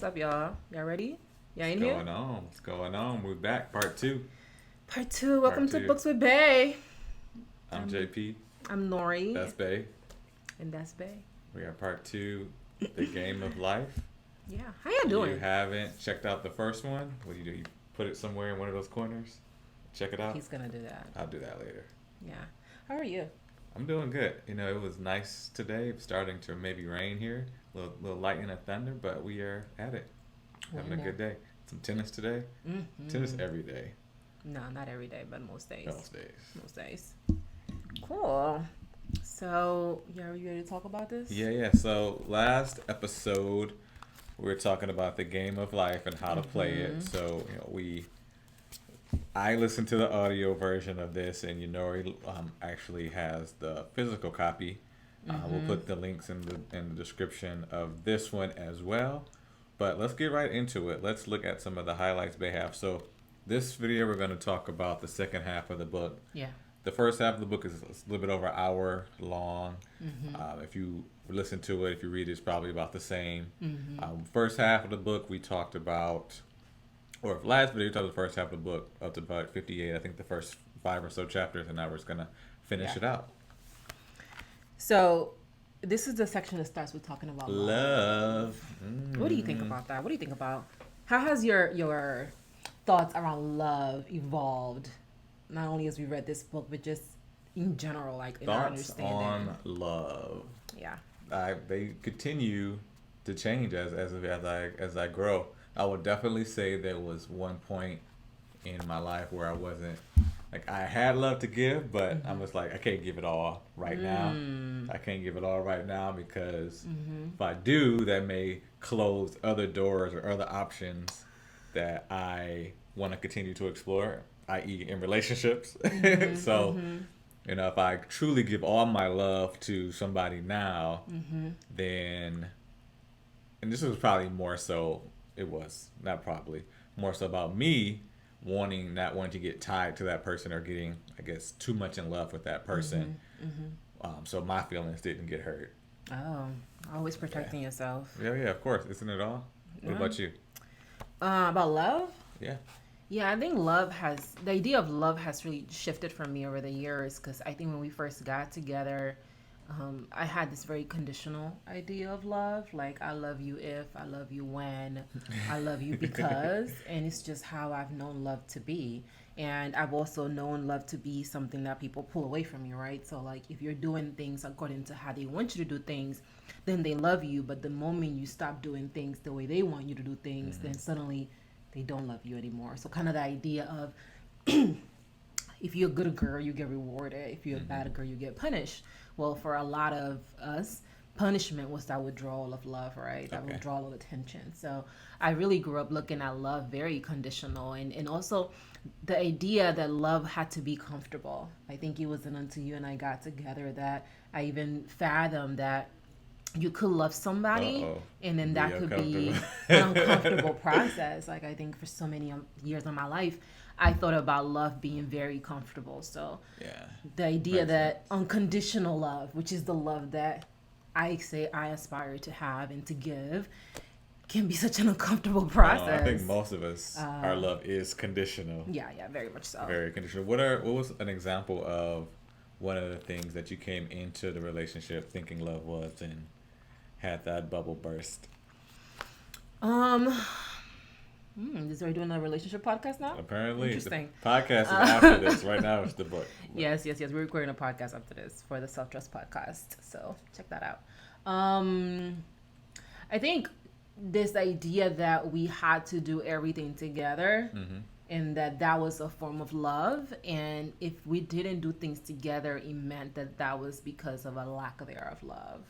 What's up, y'all? Y'all ready? Y'all What's in here? going on? What's going on? We're back, part two. Part two. Part Welcome to two. Books with Bay. I'm I'm JP. I'm Nori, That's Bay. and that's Bay. We are part two, the game of life. Yeah. How y'all If you doing? haven't checked out the first one, what do? You put it somewhere in one of those corners. Check it out. He's gonna do that. I'll do that later. Yeah. How are you? I'm doing good. It was nice today. It's starting to maybe rain here. Little lightning and thunder, but we are at it. Having a good day. Some tennis today. Tennis every day. No, not every day, but most days. Most days. Most days. Cool. So, yeah, are you ready to talk about this? Yeah. So last episode, we were talking about the game of life and how to play it. So I listened to the audio version of this, and Nori actually has the physical copy. We'll put the links in the description of this one as well. But let's get right into it. Let's look at some of the highlights they have. So this video, we're going to talk about the second half of the book. Yeah. The first half of the book is a little bit over an hour long. If you listen to it, if you read it, it's probably about the same. First half of the book, we talked about, or last video, we talked about the first half of the book up to about 58. I think the first 5 or so chapters, and now we're just going to finish it out. So, this is the section that starts with talking about Love. What do you think about that? What do you think about how has your thoughts around love evolved? Not only as we read this book, but just in general, like in our Thoughts understanding. on love. Yeah. They continue to change as I grow. I would definitely say there was one point in my life where I wasn't like I had love to give, but I'm just like I can't give it all right now. I can't give it all right now because if I do, that may close other doors or other options that I want to continue to explore, i.e., in relationships. So, if I truly give all my love to somebody now, then, and this was probably more so, it was not probably more so about me not wanting to get tied to that person or getting, I guess, too much in love with that person. So my feelings didn't get hurt. Oh, always protecting yourself. Yeah, of course. Isn't it all? What about you? About love? Yeah. Yeah, I think the idea of love has really shifted for me over the years because I think when we first got together, I had this very conditional idea of love. Like, I love you if, I love you when, I love you because, and it's just how I've known love to be. And I've also known love to be something that people pull away from you, right? So, like, if you're doing things according to how they want you to do things, then they love you. But the moment you stop doing things the way they want you to do things, then suddenly they don't love you anymore. So, kind of the idea of if you're a good girl, you get rewarded. If you're a bad girl, you get punished. Well, for a lot of us, punishment was that withdrawal of love, right? That withdrawal of attention. So I really grew up looking at love very conditional. And also the idea that love had to be comfortable. I think it wasn't until you and I got together that I even fathomed that you could love somebody and then that could be an uncomfortable process. Like, I think for so many years of my life, I thought about love being very comfortable. So the idea that unconditional love, which is the love that I say I aspire to have and to give, can be such an uncomfortable process. I think most of us, our love is conditional. Yeah, very much so. Very conditional. What was an example of one of the things that you came into the relationship thinking love was and had that bubble burst? Is we doing a relationship podcast now? Apparently. Interesting. The podcast is after this. Right now it's the book. Yes. We're recording a podcast after this for the Self Trust podcast. So check that out. I think this idea that we had to do everything together and that was a form of love. And if we didn't do things together, it meant that was because of a lack thereof love.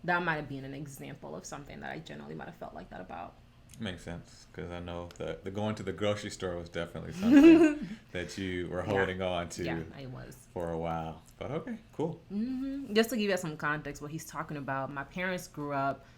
That might have been an example of something that I generally might have felt like that about. Makes sense, because I know the going to the grocery store was definitely something that you were holding on to I was. for a while. But okay, cool. Just to give you some context, what he's talking about, my parents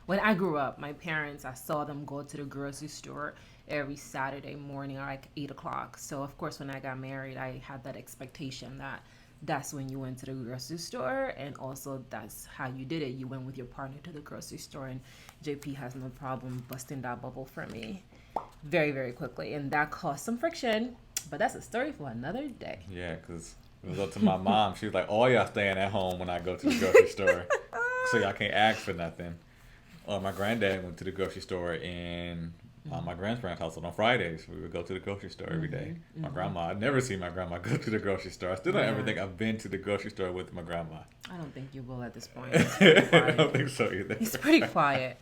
when I grew up, I saw them go to the grocery store every Saturday morning at like 8 o'clock. So, of course, when I got married, I had that expectation that that's when you went to the grocery store, and also that's how you did it. You went with your partner to the grocery store, and JP has no problem busting that bubble for me very, very quickly, and that caused some friction. But that's a story for another day. Yeah, because it was up to my mom. She was like, "Oh, y'all staying at home when I go to the grocery store, so y'all can't ask for nothing." My granddad went to the grocery store in my grandparents' household on Fridays. We would go to the grocery store every day. My grandma, I'd never seen my grandma go to the grocery store. I still don't ever think I've been to the grocery store with my grandma. I don't think you will at this point. I don't think so either. He's pretty quiet.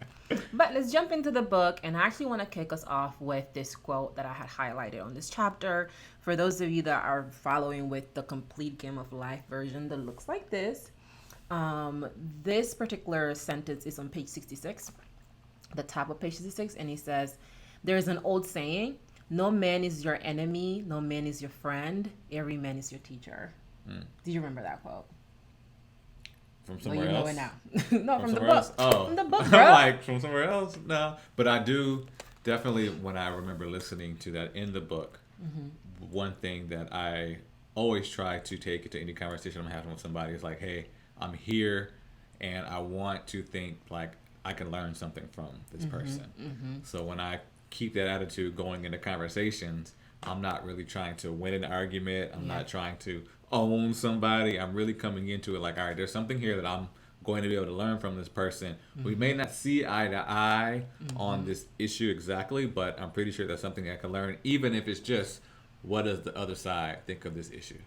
But let's jump into the book, and I actually want to kick us off with this quote that I had highlighted on this chapter. For those of you that are following with the complete Game of Life version that looks like this, this particular sentence is on page 66, the top of page 66, and he says, "There's an old saying, no man is your enemy, no man is your friend, every man is your teacher." Do you remember that quote? From somewhere well, else? Know it now. No, from the book. Else? Oh. From the book, bro. I'm like, from somewhere else? No. But I do definitely, when I remember listening to that in the book, one thing that I always try to take into any conversation I'm having with somebody is like, hey, I'm here and I want to think like I can learn something from this person. So when I keep that attitude going into conversations, I'm not really trying to win an argument. I'm not trying to own somebody. I'm really coming into it like, all right, there's something here that I'm going to be able to learn from this person. We may not see eye to eye on this issue exactly, but I'm pretty sure that's something I can learn, even if it's just, what does the other side think of this issue?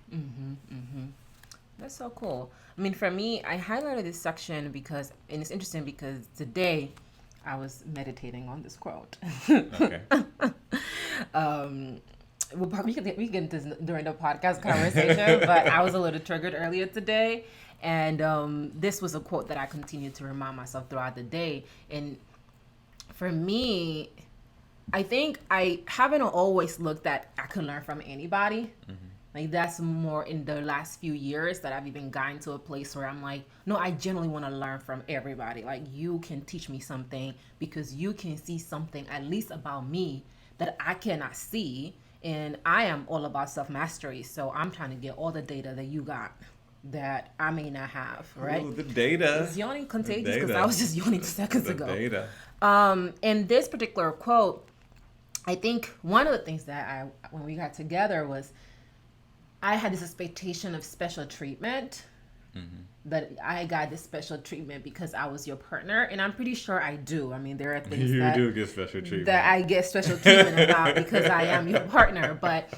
That's so cool. I mean, for me, I highlighted this section because, and it's interesting because today I was meditating on this quote. Okay. We'll probably we can get into this during the podcast conversation, but I was a little triggered earlier today, and this was a quote that I continued to remind myself throughout the day. And for me, I think I haven't always looked at I can learn from anybody. Like that's more in the last few years that I've even gotten to a place where I'm like, no, I genuinely want to learn from everybody. Like you can teach me something because you can see something at least about me that I cannot see. And I am all about self-mastery. So I'm trying to get all the data that you got that I may not have, right? Ooh, the data. Is yawning contagious? Because I was just yawning seconds ago. Data. In this particular quote, I think one of the things that when we got together was I had this expectation of special treatment. That I got this special treatment because I was your partner, and I'm pretty sure I do. I mean, there are things You do get special treatment. that I get special treatment about because I am your partner. But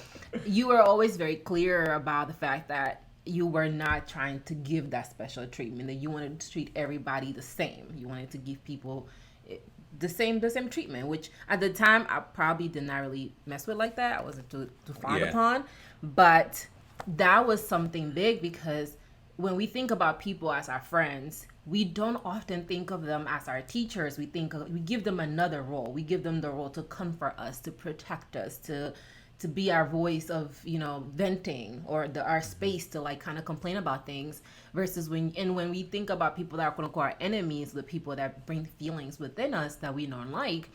you were always very clear about the fact that you were not trying to give that special treatment, that you wanted to treat everybody the same. You wanted to give people the same treatment, which at the time I probably did not really mess with like that. I wasn't too fond upon, but that was something big because when we think about people as our friends, we don't often think of them as our teachers. We give them another role. We give them the role to comfort us, to protect us, to be our voice of, venting or our space to like kind of complain about things versus when we think about people that are quote unquote our enemies, the people that bring feelings within us that we don't like,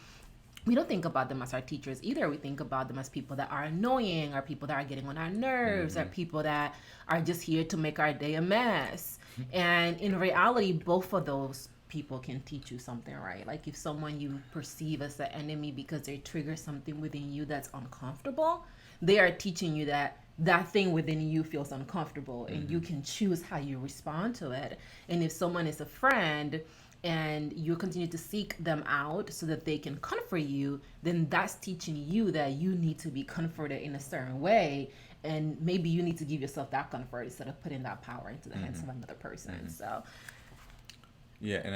we don't think about them as our teachers either. We think about them as people that are annoying, or people that are getting on our nerves, or people that are just here to make our day a mess. And in reality, both of those people can teach you something, right? Like if someone you perceive as the enemy because they trigger something within you that's uncomfortable, they are teaching you that thing within you feels uncomfortable and you can choose how you respond to it. And if someone is a friend and you continue to seek them out so that they can comfort you, then that's teaching you that you need to be comforted in a certain way, and maybe you need to give yourself that comfort instead of putting that power into the hands of another person. So yeah, and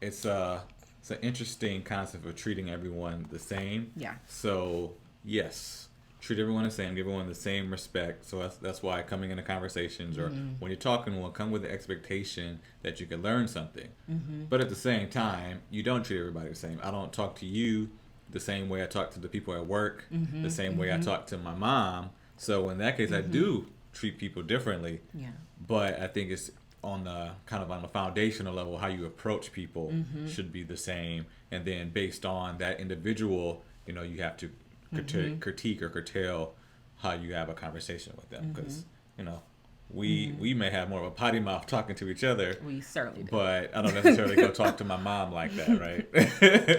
it's an interesting concept of treating everyone the same. Yeah. So yes, treat everyone the same, give everyone the same respect. So that's why coming into conversations or when you're talking, will come with the expectation that you can learn something. But at the same time, you don't treat everybody the same. I don't talk to you the same way I talk to the people at work, the same way I talk to my mom. So in that case, I do treat people differently. Yeah. But I think it's on the foundational level, how you approach people should be the same. And then based on that individual, you have to critique or curtail how you have a conversation with them, because we may have more of a potty mouth talking to each other, We certainly do. but I don't necessarily go talk to my mom like that, right?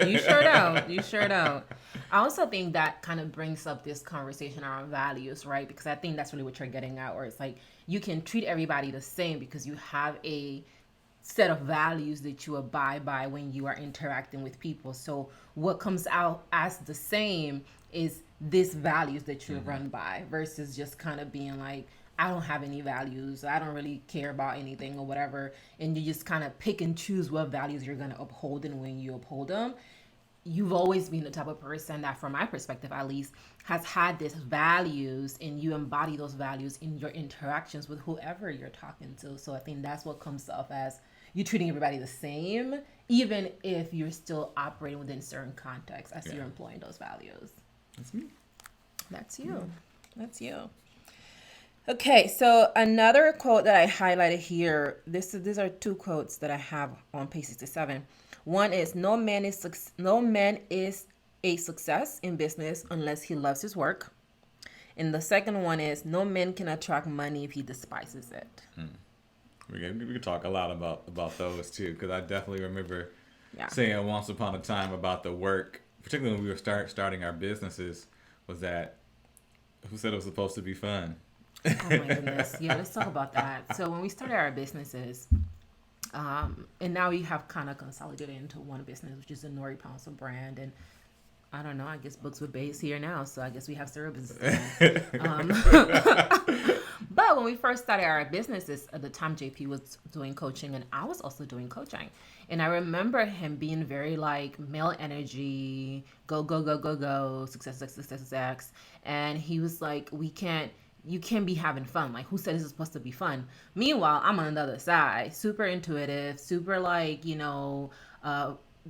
You sure don't. You sure don't. I also think that kind of brings up this conversation around values, right? Because I think that's really what you're getting at, where it's like you can treat everybody the same because you have a set of values that you abide by when you are interacting with people. So what comes out as the same is this values that you run by versus just kind of being like, I don't have any values. I don't really care about anything or whatever. And you just kind of pick and choose what values you're going to uphold and when you uphold them. You've always been the type of person that, from my perspective at least, has had these values and you embody those values in your interactions with whoever you're talking to. So I think that's what comes off as you treating everybody the same, even if you're still operating within certain contexts as you're employing those values. That's me. That's you. That's you. Okay, so another quote that I highlighted here, these are two quotes that I have on page 67. One is, no man is a success in business unless he loves his work. And the second one is, no man can attract money if he despises it. We can talk a lot about those too, because I definitely remember saying once upon a time about the work, particularly when we were starting our businesses, was that who said it was supposed to be fun? Oh my goodness. Yeah, let's talk about that. So when we started our businesses, and now we have kind of consolidated into one business, which is the Nory Pounce brand. And I don't know, I guess Books with Bays here now, so I guess we have several businesses. But when we first started our businesses, at the time JP was doing coaching and I was also doing coaching. And I remember him being very like male energy, go, go, go, go, go, success, success, success, success. And he was like, you can't be having fun. Like, who said this is supposed to be fun? Meanwhile, I'm on the other side, super intuitive, super like,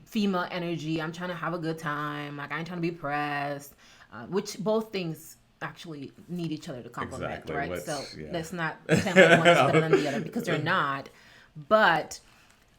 female energy. I'm trying to have a good time. Like, I ain't trying to be pressed, which both things actually need each other to complement, Exactly. right? Let's not pretend like one is better than the other because they're not. But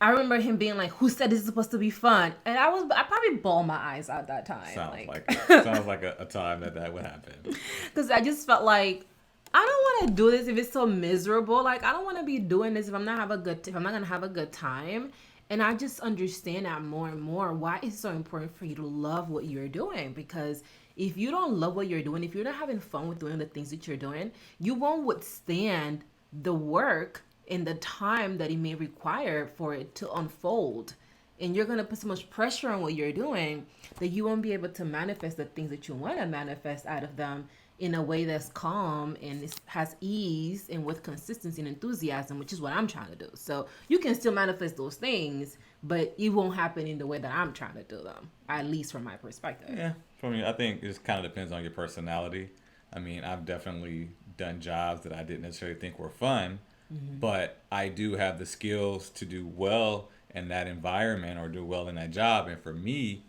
I remember him being like, who said this is supposed to be fun? And I probably bawled my eyes out that time. Sounds like a time that would happen. Because I just felt like, I don't want to do this if it's so miserable. Like, I don't want to be doing this if I'm not if I'm not gonna have a good time. And I just understand that more and more why it's so important for you to love what you're doing. Because if you don't love what you're doing, if you're not having fun with doing the things that you're doing, you won't withstand the work and the time that it may require for it to unfold. And you're going to put so much pressure on what you're doing that you won't be able to manifest the things that you want to manifest out of them in a way that's calm and has ease and with consistency and enthusiasm, which is what I'm trying to do. So you can still manifest those things, but it won't happen in the way that I'm trying to do them, at least from my perspective. Yeah, for me, I think it just kind of depends on your personality. I mean, I've definitely done jobs that I didn't necessarily think were fun, but I do have the skills to do well in that environment or do well in that job. And for me,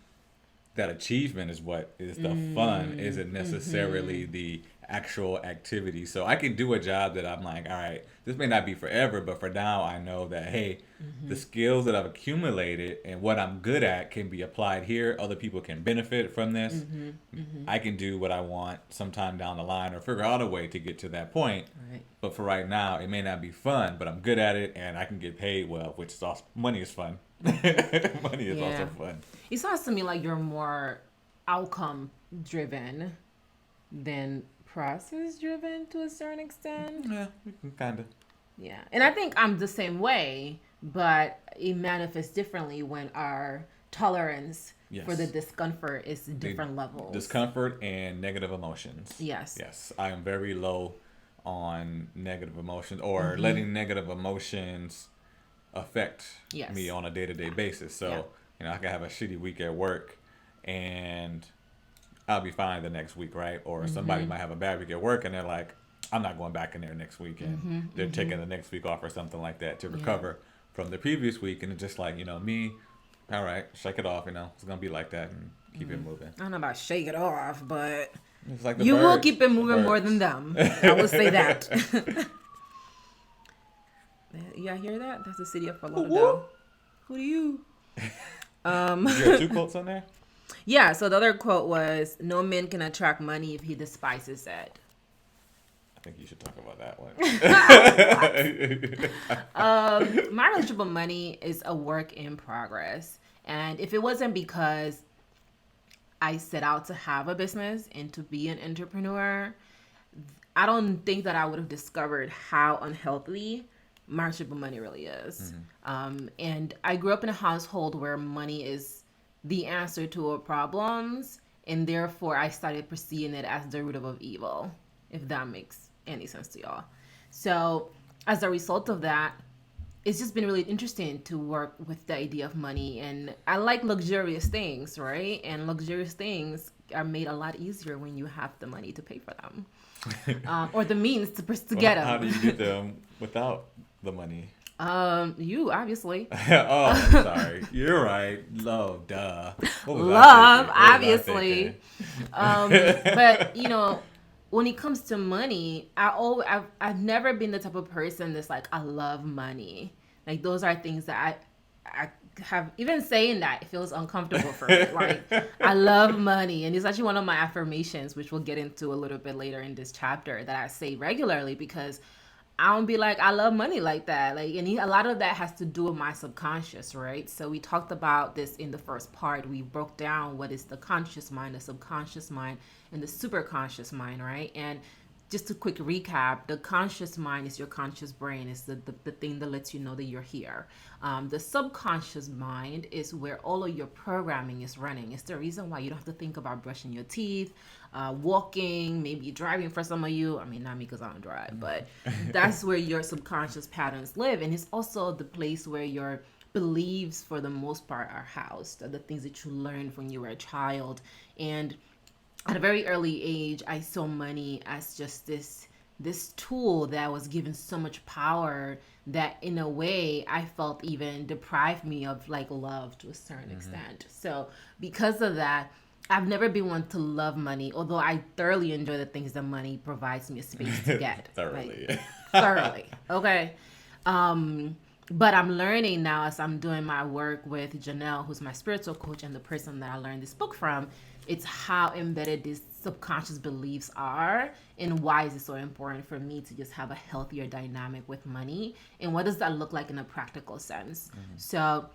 that achievement is what is the fun, isn't necessarily the actual activity. So I can do a job that I'm like, all right, this may not be forever, but for now I know that, hey, the skills that I've accumulated and what I'm good at can be applied here. Other people can benefit from this. I can do what I want sometime down the line or figure out a way to get to that point. Right. But for right now, it may not be fun, but I'm good at it and I can get paid well, which is also, money is fun. Money is also fun. It sounds to me like you're more outcome driven than process driven to a certain extent. Yeah, kind of. Yeah. And I think I'm the same way, but it manifests differently when our tolerance for the discomfort is different levels. Discomfort and negative emotions. Yes. Yes. I am very low on negative emotions or letting negative emotions affect me on a day-to-day basis. So, I can have a shitty week at work and I'll be fine the next week, right? Or somebody might have a bad week at work and they're like, I'm not going back in there next week. And they're taking the next week off or something like that to recover from the previous week. And it's just like, me, all right, shake it off, it's going to be like that and keep it moving. I don't know about shake it off, but it's like you will keep it moving more than them. I will say that. Yeah, hear that? That's the city of Fort Lauderdale. Who do you? You have 2 quotes on there? Yeah, so the other quote was, no man can attract money if he despises it. think you should talk about that one. My relationship with money is a work in progress. And if it wasn't because I set out to have a business and to be an entrepreneur, I don't think that I would have discovered how unhealthy my relationship with money really is. And I grew up in a household where money is the answer to our problems, and therefore I started perceiving it as the root of evil, if that makes any sense to y'all. So as a result of that, it's just been really interesting to work with the idea of money. And I like luxurious things, right? And luxurious things are made a lot easier when you have the money to pay for them, or the means to get them. How do you get them without the money? You obviously. Oh, I'm sorry. You're right. Love, duh. What was Love, I obviously. But when it comes to money, I've never been the type of person that's like, I love money. Like, those are things that I have, even saying that, it feels uncomfortable for me. Like, I love money. And it's actually one of my affirmations, which we'll get into a little bit later in this chapter, that I say regularly, because I don't be like, I love money like that. Like, and a lot of that has to do with my subconscious, right? So we talked about this in the first part. We broke down what is the conscious mind, the subconscious mind, and the superconscious mind, right? And just a quick recap, the conscious mind is your conscious brain. It's the thing that lets you know that you're here. The subconscious mind is where all of your programming is running. It's the reason why you don't have to think about brushing your teeth, walking, maybe driving for some of you. I mean, not me because I don't drive, but that's where your subconscious patterns live. And it's also the place where your beliefs, for the most part, are housed. The things that you learned when you were a child. And at a very early age, I saw money as just this tool that was given so much power that, in a way, I felt even deprived me of like love to a certain extent. So because of that, I've never been one to love money, although I thoroughly enjoy the things that money provides me a space to get. Thoroughly. Like, thoroughly. Okay. But I'm learning now, as I'm doing my work with Janelle, who's my spiritual coach and the person that I learned this book from, it's how embedded these subconscious beliefs are, and why is it so important for me to just have a healthier dynamic with money, and what does that look like in a practical sense. So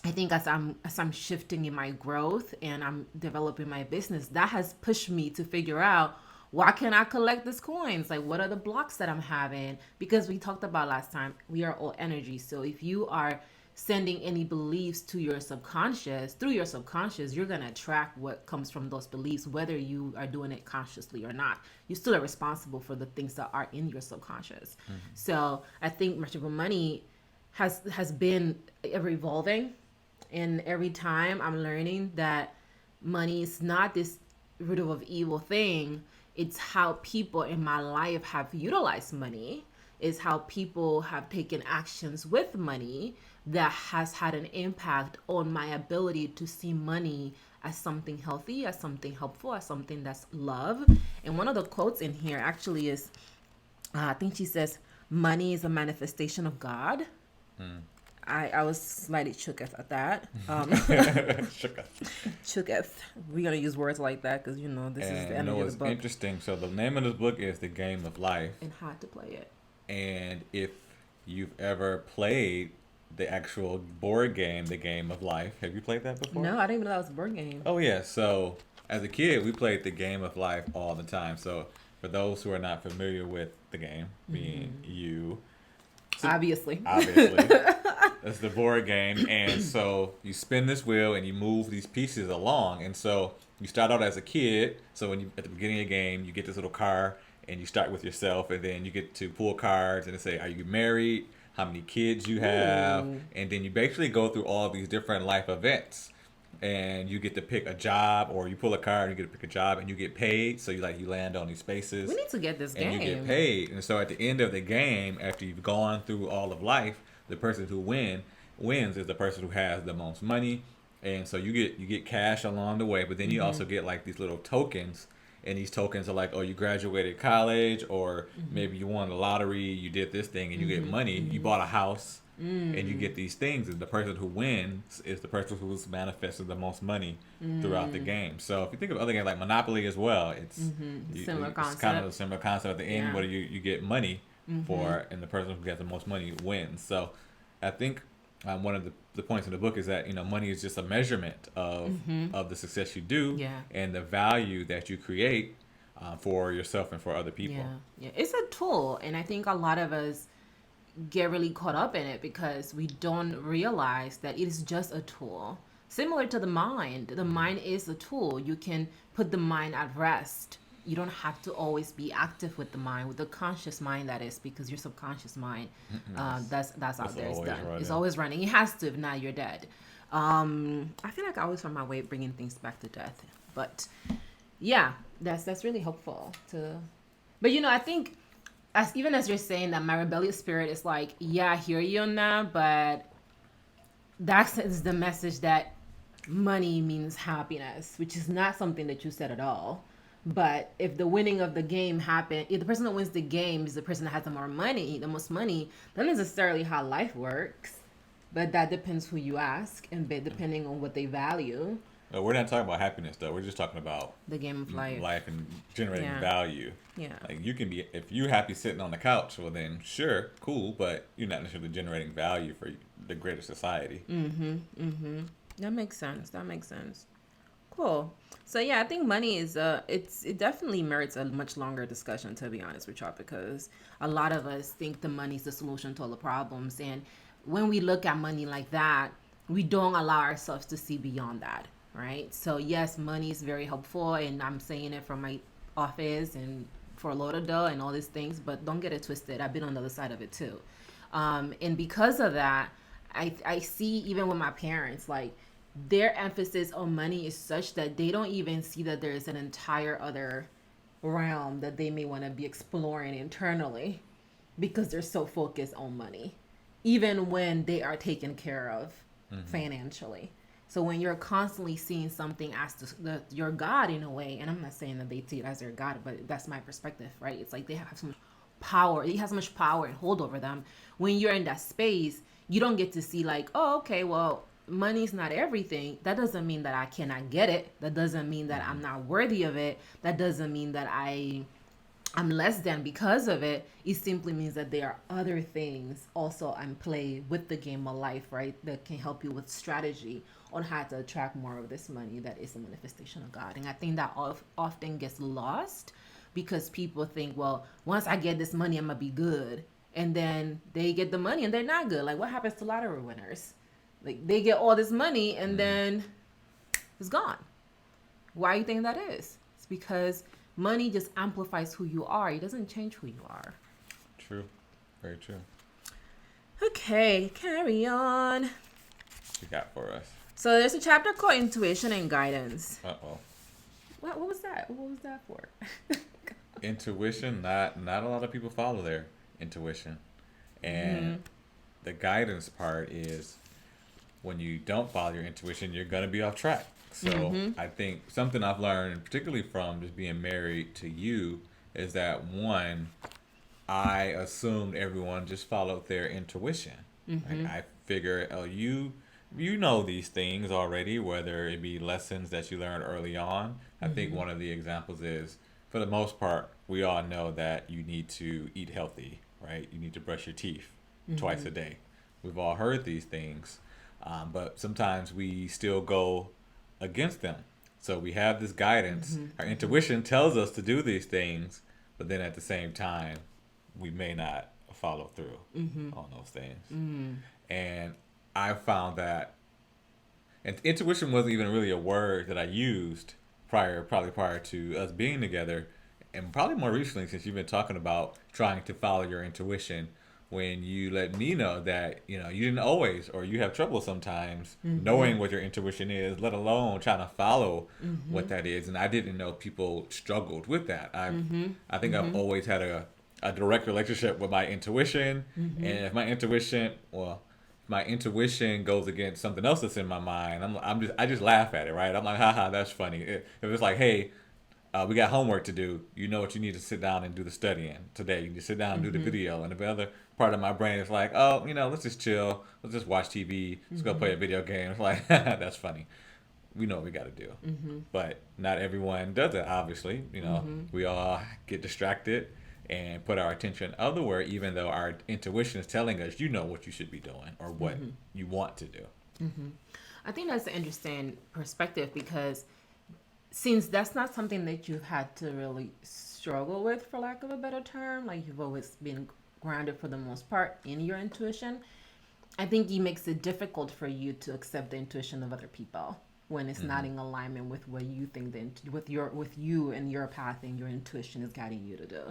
I think as I'm shifting in my growth and I'm developing my business, that has pushed me to figure out, why can't I collect these coins? Like, what are the blocks that I'm having? Because we talked about last time, we are all energy. So if you are sending any beliefs to your subconscious, through your subconscious, you're going to attract what comes from those beliefs, whether you are doing it consciously or not. You still are responsible for the things that are in your subconscious. So I think Merchant Money has been ever evolving. And every time I'm learning that money is not this root of evil thing. It's how people in my life have utilized money. Is how people have taken actions with money that has had an impact on my ability to see money as something healthy, as something helpful, as something that's love. And one of the quotes in here actually is, I think she says, money is a manifestation of God. I was slightly shooketh at that. Shooketh. We're going to use words like that because, this is the energy of the book. Interesting. So the name of this book is The Game of Life. And how to play it. And if you've ever played the actual board game, The Game of Life, have you played that before? No, I didn't even know that was a board game. Oh, yeah. So as a kid, we played The Game of Life all the time. So for those who are not familiar with the game, being you. So Obviously. That's the board game. And so you spin this wheel and you move these pieces along. And so you start out as a kid. So when at the beginning of the game, you get this little car and you start with yourself, and then you get to pull cards and say, are you married? How many kids you have? And then you basically go through all these different life events. And you get to pick a job, or you pull a card and you get to pick a job and you get paid. So you land on these spaces. We need to get this game. And you get paid. And so at the end of the game, after you've gone through all of life, the person who wins is the person who has the most money. And so you get cash along the way, but then you also get like these little tokens. And these tokens are like, oh, you graduated college, or maybe you won the lottery, you did this thing, and you get money. You bought a house, And you get these things, and the person who wins is the person who's manifested the most money throughout the game. So if you think of other games like Monopoly as well, Similar it's kind of a concept. similar concept. At the end, Yeah. what you get money for, and the person who gets the most money wins. So I think one of the points in the book is that money is just a measurement of the success you do Yeah. and the value that you create for yourself and for other people. Yeah. Yeah. It's a tool, and I think a lot of us get really caught up in it because we don't realize that it is just a tool. Similar to the mind. The mind is a tool. You can put the mind at rest. You don't have to always be active with the mind, with the conscious mind, that is, because your subconscious mind, that's out It's there. It's always done. It's running. always running. It has to. If not, you're dead. I feel like I always find my way bringing things back to death, but yeah, that's really helpful to. But I think as even as you're saying that, my rebellious spirit is like, yeah, I hear you on that, but that is the message that money means happiness, which is not something that you said at all. But if the winning of the game happen, if the person that wins the game is the person that has the more money, the most money, not necessarily how life works. But that depends who you ask, and depending on what they value, We're not talking about happiness though. We're just talking about the game of life. life and generating Yeah. value. Yeah. Like you can be if you're happy sitting on the couch, well then sure, cool, but you're not necessarily generating value for the greater society. That makes sense. That makes sense. Cool. So yeah, I think money is it definitely merits a much longer discussion, to be honest with y'all, because a lot of us think the money's the solution to all the problems, and when we look at money like that, we don't allow ourselves to see beyond that, right? So yes, money is very helpful, and I'm saying it from my office and for Lauderdale and all these things, but don't get it twisted. I've been on the other side of it too, and because of that, I see even with my parents, like their emphasis on money is such that they don't even see that there is an entire other realm that they may want to be exploring internally because they're so focused on money, even when they are taken care of financially. So when you're constantly seeing something as your God in a way, and I'm not saying that they see it as their God, but that's my perspective, right? It's like they have so much power. He has so much power and hold over them. When you're in that space, you don't get to see like, oh, okay, well, money's not everything. That doesn't mean that I cannot get it. That doesn't mean that I'm not worthy of it. That doesn't mean that I'm less than because of it. It simply means that there are other things also in play with the game of life, right? That can help you with strategy on how to attract more of this money that is a manifestation of God. And I think that often gets lost because people think, well, once I get this money, I'm going to be good. And then they get the money and they're not good. Like what happens to lottery winners? Like they get all this money and then it's gone. Why do you think that is? It's because money just amplifies who you are. It doesn't change who you are. True. Very true. Okay, carry on. What you got for us? So there's a chapter called Intuition and Guidance. Uh-oh. What was that? What was that for? Intuition, not a lot of people follow their intuition. And the guidance part is when you don't follow your intuition, you're going to be off track. So I think something I've learned, particularly from just being married to you, is that one, I assumed everyone just followed their intuition. Like I figure, oh, you know these things already, whether it be lessons that you learned early on. I think one of the examples is, for the most part, we all know that you need to eat healthy, right? You need to brush your teeth twice a day. We've all heard these things, but sometimes we still go against them. So we have this guidance. Our intuition tells us to do these things, but then at the same time, we may not follow through on those things. And I found that, and intuition wasn't even really a word that I used probably prior to us being together, and probably more recently since you've been talking about trying to follow your intuition. When you let me know that you didn't always, or you have trouble sometimes knowing what your intuition is, let alone trying to follow what that is. And I didn't know people struggled with that. I think I've always had a direct relationship with my intuition, and if my intuition goes against something else that's in my mind, I just laugh at it, right? I'm like, haha, that's funny. If it's like, hey, We got homework to do. You know what you need to sit down and do the studying today. You need to sit down and do the video. And the other part of my brain is like, oh, let's just chill. Let's just watch TV. Let's go play a video game. It's like, that's funny. We know what we got to do. But not everyone does it, obviously. We all get distracted and put our attention otherwhere, even though our intuition is telling us, you know what you should be doing or what you want to do. I think that's an interesting perspective because since that's not something that you've had to really struggle with, for lack of a better term, like you've always been grounded for the most part in your intuition, I think it makes it difficult for you to accept the intuition of other people when it's not in alignment with what you think with you and your path and your intuition is guiding you to do.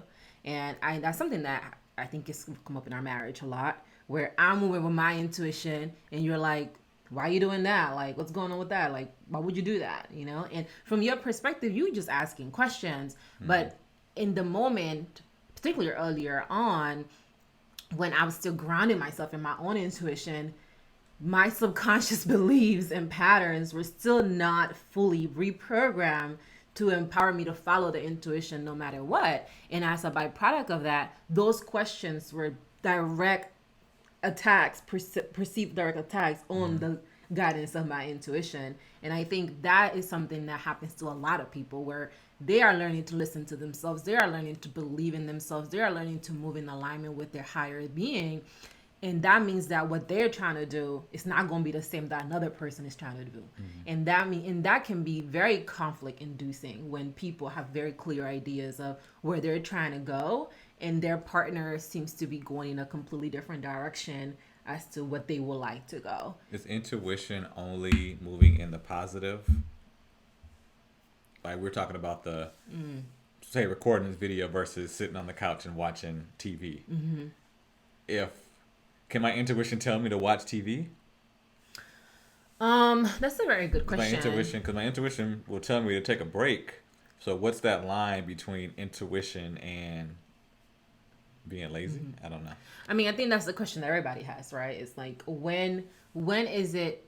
And that's something that I think has come up in our marriage a lot, where I'm moving with my intuition and you're like, why are you doing that? Like, what's going on with that? Like, why would you do that? And from your perspective, you just asking questions. But in the moment, particularly earlier on, when I was still grounding myself in my own intuition, my subconscious beliefs and patterns were still not fully reprogrammed to empower me to follow the intuition no matter what. And as a byproduct of that, those questions were direct attacks, perceived direct attacks on the guidance of my intuition. And I think that is something that happens to a lot of people, where they are learning to listen to themselves. They are learning to believe in themselves. They are learning to move in alignment with their higher being. And that means that what they're trying to do is not going to be the same that another person is trying to do. And that can be very conflict inducing when people have very clear ideas of where they're trying to go and their partner seems to be going in a completely different direction as to what they would like to go. Is intuition only moving in the positive? Like, we're talking about the, say, recording this video versus sitting on the couch and watching TV. Can my intuition tell me to watch TV? That's a very good question. Because my intuition will tell me to take a break. So what's that line between intuition and being lazy? I don't know. I mean, I think that's the question that everybody has, right? It's like, when is it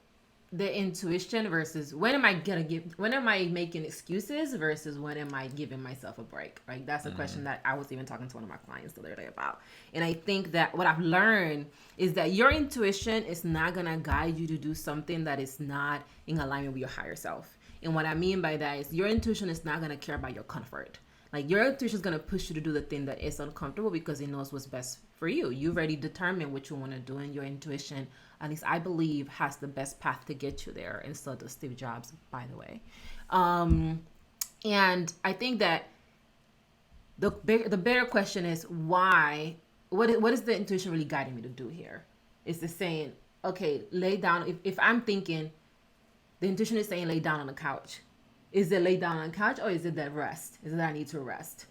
the intuition versus when am I making excuses versus when am I giving myself a break, right? That's a question that I was even talking to one of my clients the other day about. And I think that what I've learned is that your intuition is not going to guide you to do something that is not in alignment with your higher self. And what I mean by that is your intuition is not going to care about your comfort. Like, your intuition is going to push you to do the thing that is uncomfortable because it knows what's best for you. You've already determined what you want to do, and your intuition, at least I believe, has the best path to get you there. And so does Steve Jobs, by the way. And I think that the bigger question is why. What is the intuition really guiding me to do here? It's the saying, okay, lay down. If I'm thinking, the intuition is saying lay down on the couch. Is it lay down on the couch, or is it that rest? Is it that I need to rest?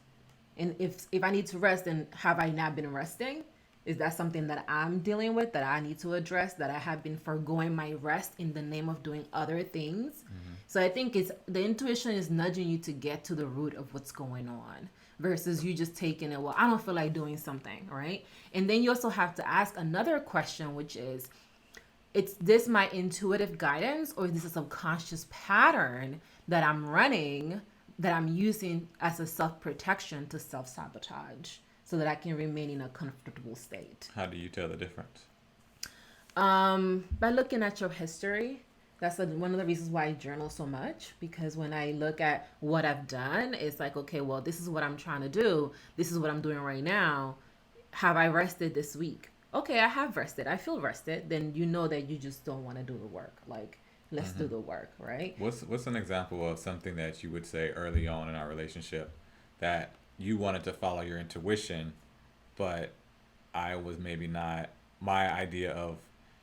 And if I need to rest, then have I not been resting? Is that something that I'm dealing with that I need to address, that I have been forgoing my rest in the name of doing other things? So I think the intuition is nudging you to get to the root of what's going on versus you just taking it, well, I don't feel like doing something, right? And then you also have to ask another question, which is this my intuitive guidance, or is this a subconscious pattern that I'm running, that I'm using as a self-protection to self-sabotage so that I can remain in a comfortable state? How do you tell the difference? By looking at your history. That's one of the reasons why I journal so much, because when I look at what I've done, it's like, okay, well, this is what I'm trying to do. This is what I'm doing right now. Have I rested this week? Okay, I have rested. I feel rested. Then you know that you just don't want to do the work. Like, let's do the work, right? What's an example of something that you would say early on in our relationship that you wanted to follow your intuition, but I was maybe not, my idea of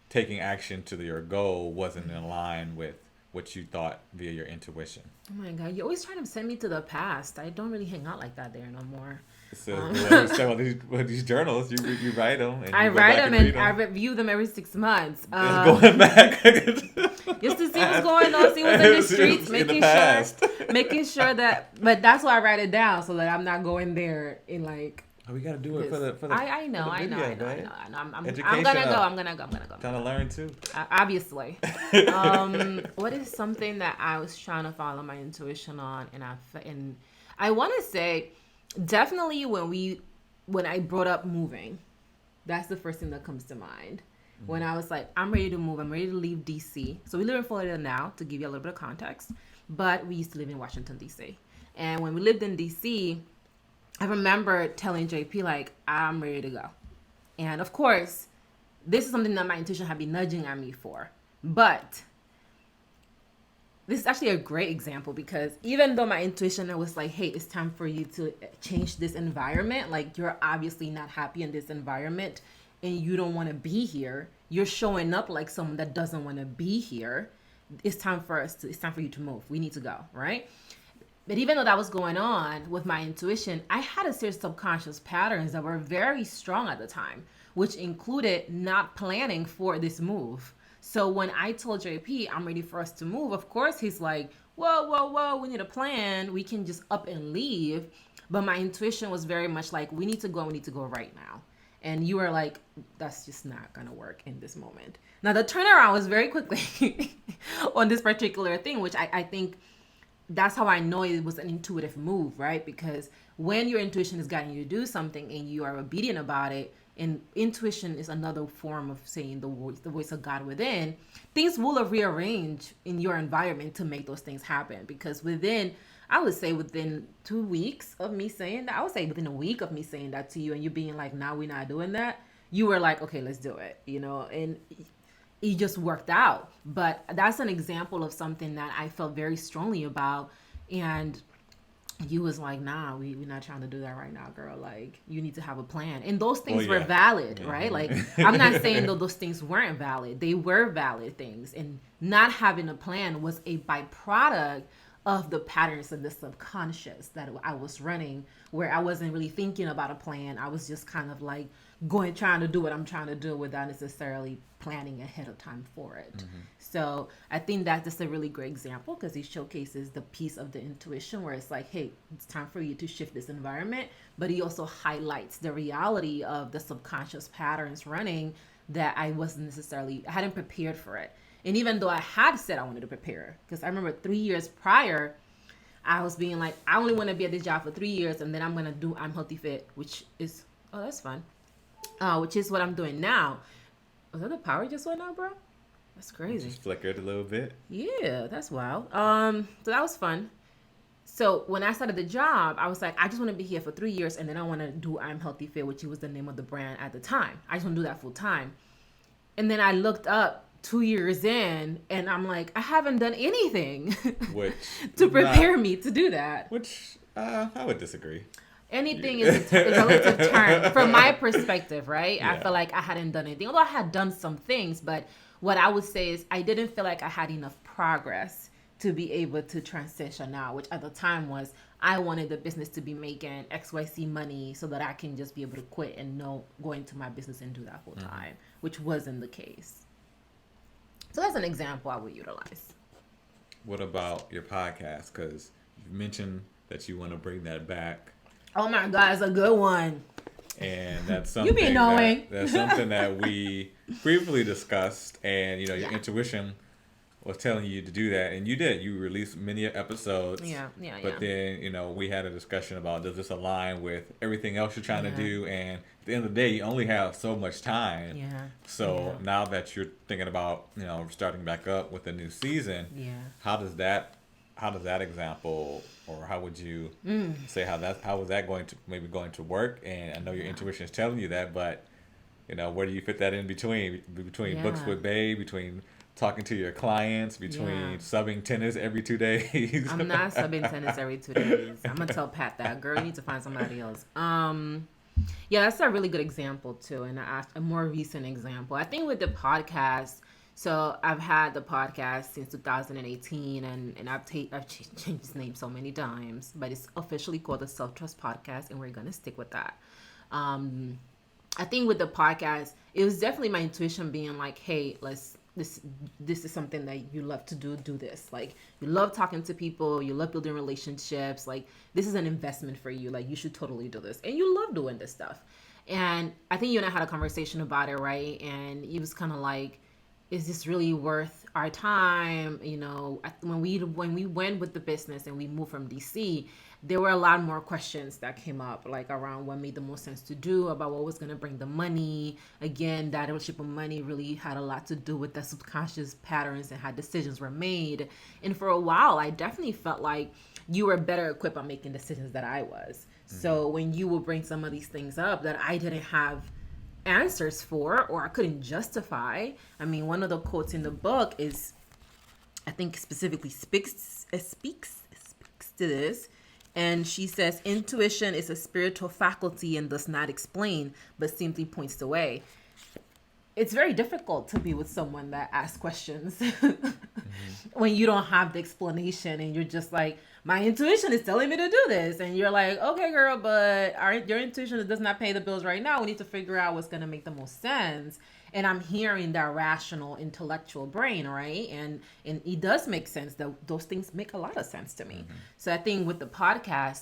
taking action to your goal wasn't in line with what you thought via your intuition? Oh my God, you're always trying to send me to the past. I don't really hang out like that there no more. So these journals, you write them. And I write them and I review them every 6 months. Going back. Just to see what's going on, see what's in the streets, making sure that, but that's why I write it down so that I'm not going there in like Oh, we got to do it for I for know, the I know, video, I know, I man. know, I know. I'm Education gonna go. up. I'm gonna go. I'm gonna go. I'm Trying gonna to go. learn too. Obviously. What is something that I was trying to follow my intuition on, and I want to say, definitely when I brought up moving, that's the first thing that comes to mind. When I was like, I'm ready to move. I'm ready to leave DC. So we live in Florida now, to give you a little bit of context, but we used to live in Washington DC. And when we lived in DC, I remember telling JP like, I'm ready to go. And of course, this is something that my intuition had been nudging at me for. But this is actually a great example, because even though my intuition was like, hey, it's time for you to change this environment, like you're obviously not happy in this environment and you don't want to be here, you're showing up like someone that doesn't want to be here. It's time for you to move. We need to go, right? But even though that was going on with my intuition, I had a series of subconscious patterns that were very strong at the time, which included not planning for this move. So when I told JP I'm ready for us to move, of course he's like, whoa, whoa, whoa, we need a plan. We can just up and leave. But my intuition was very much like, we need to go right now. And you were like, that's just not going to work in this moment. Now, the turnaround was very quickly on this particular thing, which I think that's how I know it was an intuitive move, right? Because when your intuition is guiding you to do something and you are obedient about it, and intuition is another form of saying the voice of God within, things will rearrange in your environment to make those things happen. Because I would say within 2 weeks of me saying that, I would say within a week of me saying that to you and you being like, nah, we're not doing that, you were like, okay, let's do it, and it just worked out. But that's an example of something that I felt very strongly about. And you was like, nah, we're not trying to do that right now, girl. Like, you need to have a plan. And those things were valid, right? Like, I'm not saying that those things weren't valid. They were valid things. And not having a plan was a byproduct of the patterns of the subconscious that I was running, where I wasn't really thinking about a plan. I was just kind of like trying to do what I'm trying to do without necessarily planning ahead of time for it. Mm-hmm. So I think that's just a really great example, because he showcases the piece of the intuition where it's like, hey, it's time for you to shift this environment. But he also highlights the reality of the subconscious patterns running that I hadn't prepared for it. And even though I had said I wanted to prepare, because I remember 3 years prior, I was being like, I only want to be at this job for 3 years, and then I'm going to do I'm Healthy Fit, which is, oh, that's fun. Which is what I'm doing now. Was that the power just went out, bro? That's crazy. Just flickered a little bit. Yeah, that's wild. So that was fun. So when I started the job, I was like, I just want to be here for 3 years, and then I want to do I'm Healthy Fit, which was the name of the brand at the time. I just want to do that full time. And then I looked up 2 years in, and I'm like, I haven't done anything to prepare me to do that. Which I would disagree. Anything is a relative term from my perspective, right? Yeah. I feel like I hadn't done anything, although I had done some things. But what I would say is I didn't feel like I had enough progress to be able to transition now, which at the time was I wanted the business to be making XYZ money so that I can just be able to quit and go into my business and do that full time, which wasn't the case. So that's an example I would utilize. What about your podcast? Because you mentioned that you want to bring that back. Oh my God, it's a good one. And that's something you be knowing. That's something that we briefly discussed, and your intuition was telling you to do that, and you did. You released many episodes. But then, we had a discussion about, does this align with everything else you're trying to do? And at the end of the day, you only have so much time. Yeah. So now that you're thinking about, starting back up with a new season, how does that example, or how would you say how is that going to work? And I know your intuition is telling you that, but where do you fit that in between Books with Bae, between talking to your clients, between subbing tennis every 2 days? I'm not subbing tennis every 2 days. I'm gonna tell Pat that, girl, you need to find somebody else. That's a really good example too, and a more recent example. I think with the podcast. So I've had the podcast since 2018, and I've changed its name so many times, but it's officially called the Self Trust Podcast, and we're gonna stick with that. I think with the podcast, it was definitely my intuition being like, hey, let's this this is something that you love to do this. Like, you love talking to people, you love building relationships. Like, this is an investment for you. Like, you should totally do this, and you love doing this stuff. And I think you and I had a conversation about it, right? And he was kind of like, is this really worth our time? You know, when we went with the business and we moved from DC, there were a lot more questions that came up, like around what made the most sense to do, about what was going to bring the money. Again, that ownership of money really had a lot to do with the subconscious patterns and how decisions were made. And for a while, I definitely felt like you were better equipped on making decisions than I was. So when you would bring some of these things up that I didn't have answers for, or I couldn't justify. I mean, one of the quotes in the book is, I think specifically speaks to this. And she says, intuition is a spiritual faculty and does not explain, but simply points the way. It's very difficult to be with someone that asks questions when you don't have the explanation, and you're just like, my intuition is telling me to do this. And you're like, okay, girl, but your intuition does not pay the bills right now. We need to figure out what's going to make the most sense. And I'm hearing that rational, intellectual brain, right? And it does make sense. Those things make a lot of sense to me. So I think with the podcast,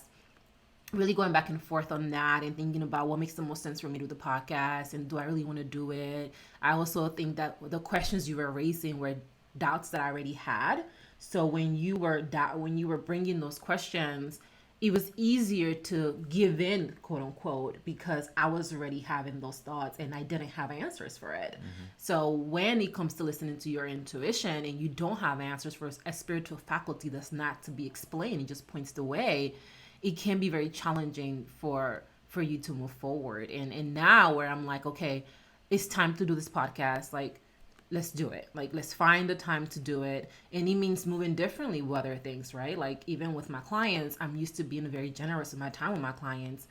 really going back and forth on that and thinking about what makes the most sense for me to do the podcast, and do I really want to do it. I also think that the questions you were raising were doubts that I already had. So when you were bringing those questions, it was easier to give in, quote unquote, because I was already having those thoughts and I didn't have answers for it. So when it comes to listening to your intuition and you don't have answers for a spiritual faculty that's not to be explained, it just points the way, it can be very challenging for you to move forward. And now where I'm like, okay, it's time to do this podcast. Like, let's do it. Like, let's find the time to do it. And it means moving differently with other things, right? Like, even with my clients, I'm used to being very generous with my time with my clients,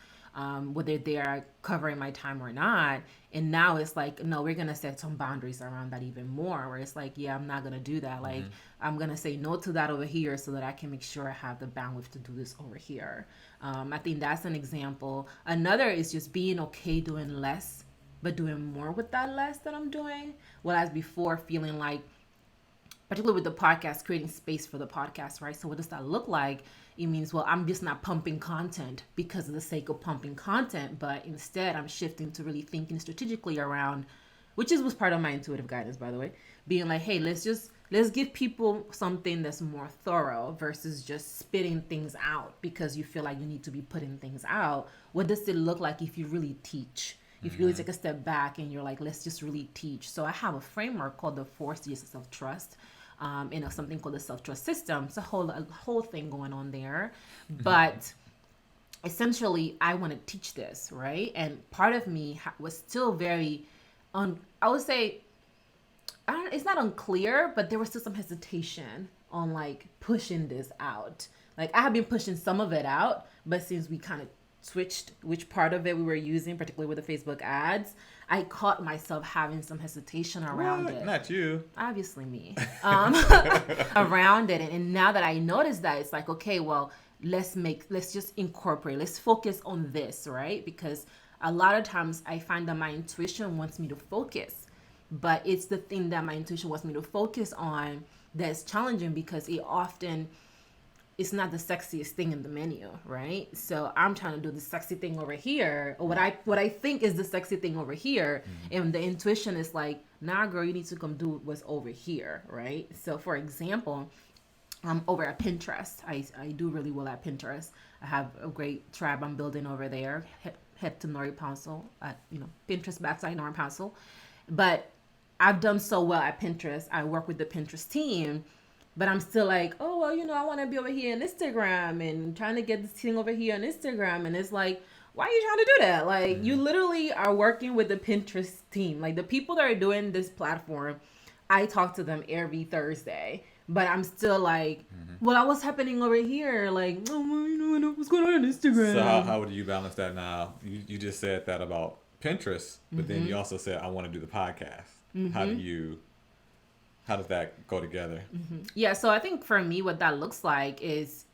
whether they are covering my time or not. And now it's like, no, we're going to set some boundaries around that even more, where it's like, yeah, I'm not going to do that. Like, I'm going to say no to that over here so that I can make sure I have the bandwidth to do this over here. I think that's an example. Another is just being okay doing less, but doing more with that less that I'm doing. Whereas before, feeling like, particularly with the podcast, creating space for the podcast, right? So what does that look like? It means, well, I'm just not pumping content because of the sake of pumping content, but instead I'm shifting to really thinking strategically around, was part of my intuitive guidance, by the way, being like, hey, let's give people something that's more thorough versus just spitting things out because you feel like you need to be putting things out. What does it look like if you really teach? If you really take a step back and you're like, let's just really teach. So I have a framework called the 4 Stages of Self-Trust, and something called the Self-Trust System. It's a whole thing going on there. But essentially, I want to teach this, right? And part of me was still very, I would say, it's not unclear, but there was still some hesitation on like pushing this out. Like, I have been pushing some of it out, but since we kind of switched which part of it we were using, particularly with the Facebook ads, I caught myself having some hesitation around it. Not you. Obviously me. Around it. And now that I noticed that, it's like, okay, well, let's just incorporate, let's focus on this, right? Because a lot of times I find that my intuition wants me to focus, but it's the thing that my intuition wants me to focus on that's challenging, because it's not the sexiest thing in the menu, right? So I'm trying to do the sexy thing over here, or what I think is the sexy thing over here, and the intuition is like, nah, girl, you need to come do what's over here, right? So, for example, over at Pinterest, I do really well at Pinterest. I have a great tribe I'm building over there. Head to Nory Council at Pinterest / Nory Council, but I've done so well at Pinterest. I work with the Pinterest team. But I'm still like, oh, well, I want to be over here on Instagram and trying to get this thing over here on Instagram. And it's like, why are you trying to do that? Like, you literally are working with the Pinterest team. Like, the people that are doing this platform, I talk to them every Thursday. But I'm still like, well, what's happening over here? Like, oh, what's going on Instagram? So how would you balance that now? You just said that about Pinterest, but then you also said, I want to do the podcast. How does that go together? Yeah, so I think for me, what that looks like is,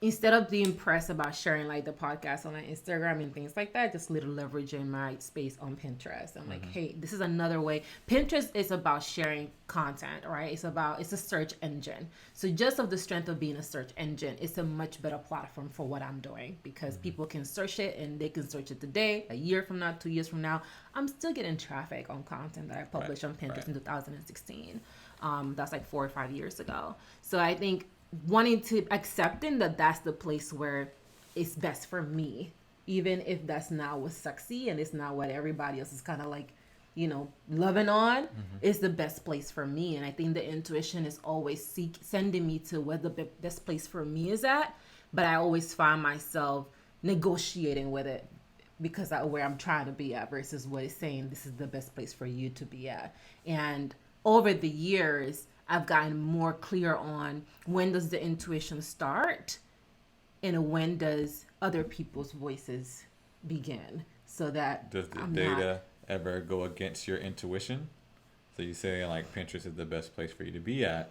instead of being pressed about sharing like the podcast on my Instagram and things like that, just little leveraging my space on Pinterest. I'm like, hey, this is another way. Pinterest is about sharing content, right? It's a search engine. So just of the strength of being a search engine, it's a much better platform for what I'm doing, because people can search it and they can search it today, a year from now, 2 years from now. I'm still getting traffic on content that I published on Pinterest in 2016. That's like 4 or 5 years ago. So I think accepting that that's the place where it's best for me, even if that's not what's sexy and it's not what everybody else is kind of like, loving on, is the best place for me. And I think the intuition is always sending me to where the best place for me is at. But I always find myself negotiating with it because of where I'm trying to be at versus what it's saying this is the best place for you to be at. And over the years, I've gotten more clear on when does the intuition start and when does other people's voices begin, so that does the data ever go against your intuition? So you say like Pinterest is the best place for you to be at.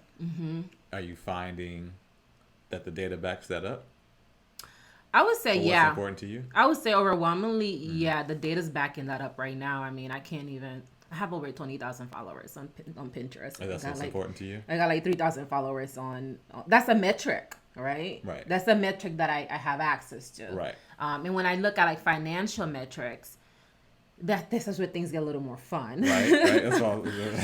Are you finding that the data backs that up? I would say, what's important to you? I would say overwhelmingly, the data's backing that up right now. I mean, I have over 20,000 followers on Pinterest. And that's what's important to you? I got like 3,000 followers on that's a metric, right? Right. That's a metric that I have access to. Right. And when I look at like financial metrics, this is where things get a little more fun. Right.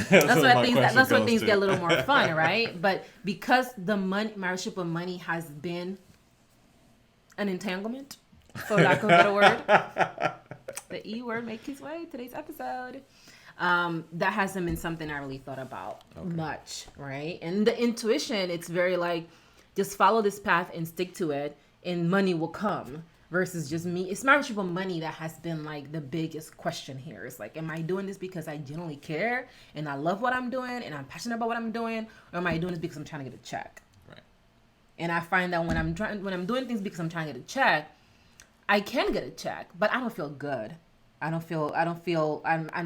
That's where things get a little more fun, right? But because the my relationship with money has been an entanglement, for lack of a better word, the E word make his way today's episode. That hasn't been something I really thought about much, right? And the intuition, it's very like, just follow this path and stick to it, and money will come. Versus just me. It's my relationship with money that has been like the biggest question here. It's like, am I doing this because I genuinely care and I love what I'm doing and I'm passionate about what I'm doing, or am I doing this because I'm trying to get a check? Right. And I find that when I'm doing things because I'm trying to get a check, I can get a check, but I don't feel good. I'm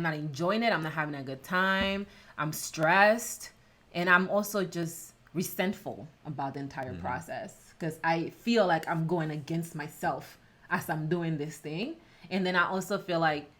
not enjoying it. I'm not having a good time. I'm stressed. And I'm also just resentful about the entire process, because I feel like I'm going against myself as I'm doing this thing. And then I also feel like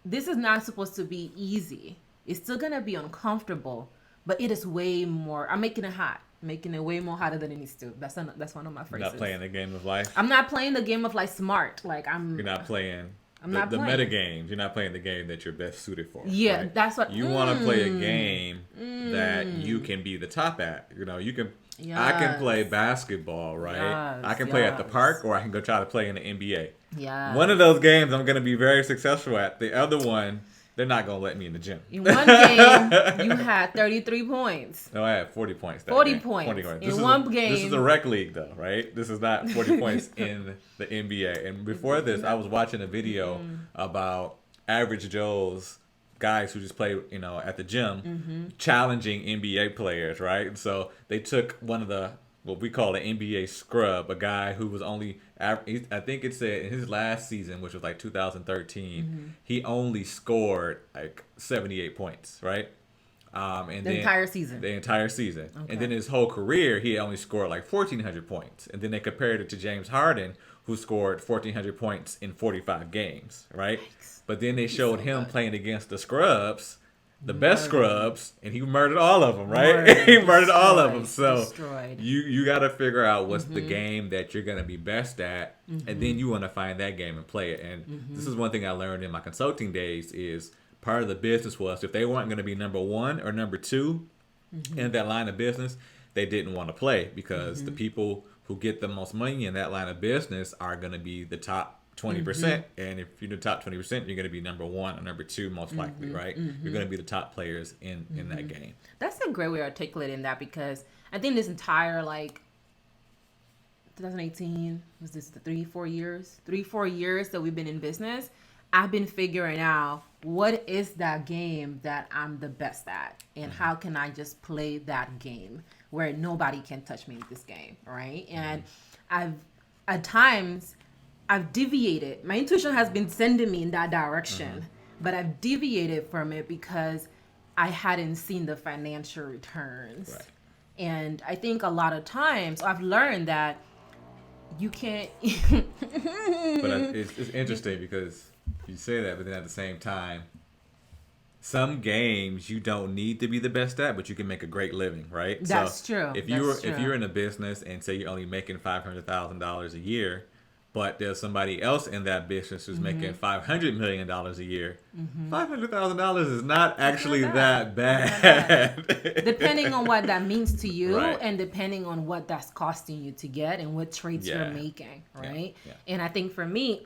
this is not supposed to be easy. It's still going to be uncomfortable, but it is way more. I'm making it way more hotter than it needs to. That's one of my phrases. You're not playing the game of life? I'm not playing the game of life smart. You're not playing the playing meta games. You're not playing the game that you're best suited for. Yeah, right? that's what you want to play a game that you can be the top at. You can. Yes. I can play basketball, right? Yes, I can play at the park, or I can go try to play in the NBA. Yeah. One of those games I'm going to be very successful at. The other one, they're not going to let me in the gym. In one game, you had 33 points. No, I had 40 points. 40 points. 40 points. In one game. This is a rec league, though, right? This is not 40 points in the NBA. And before this, I was watching a video about average Joe's guys who just play, at the gym, challenging NBA players, right? So they took one of the, what we call an NBA scrub, a guy who was only, I think it said in his last season, which was like 2013, he only scored like 78 points, right? The entire season. Okay. And then his whole career, he only scored like 1,400 points. And then they compared it to James Harden, who scored 1,400 points in 45 games, right? Yikes. But then they showed him playing against the scrubs, the best scrubs, and he murdered all of them, right? He murdered all of them. So you got to figure out what's the game that you're going to be best at, and then you want to find that game and play it. And this is one thing I learned in my consulting days is part of the business was if they weren't going to be number one or number two in that line of business, they didn't want to play, because the people who get the most money in that line of business are going to be the top 20%. And if you're the top 20%, you're going to be number one or number two, most likely, right? You're going to be the top players in that game. That's a great way of articulating that, because I think this entire 2018, was this the 3-4 years that we've been in business, I've been figuring out what is that game that I'm the best at, and how can I just play that game where nobody can touch me with this game, right? And at times I've deviated. My intuition has been sending me in that direction, but I've deviated from it because I hadn't seen the financial returns. Right. And I think a lot of times I've learned that You can't. But it's interesting because you say that, but then at the same time, some games you don't need to be the best at, but you can make a great living, right? So That's true. if you're in a business and say you're only making $500,000 a year, but there's somebody else in that business who's making $500 million a year, $500,000 is not It's not actually bad. that It's not bad. bad. Depending on what that means to you, Right. and depending on what that's costing you to get and what trades you're Yeah. making, Yeah. right? Yeah. And I think for me,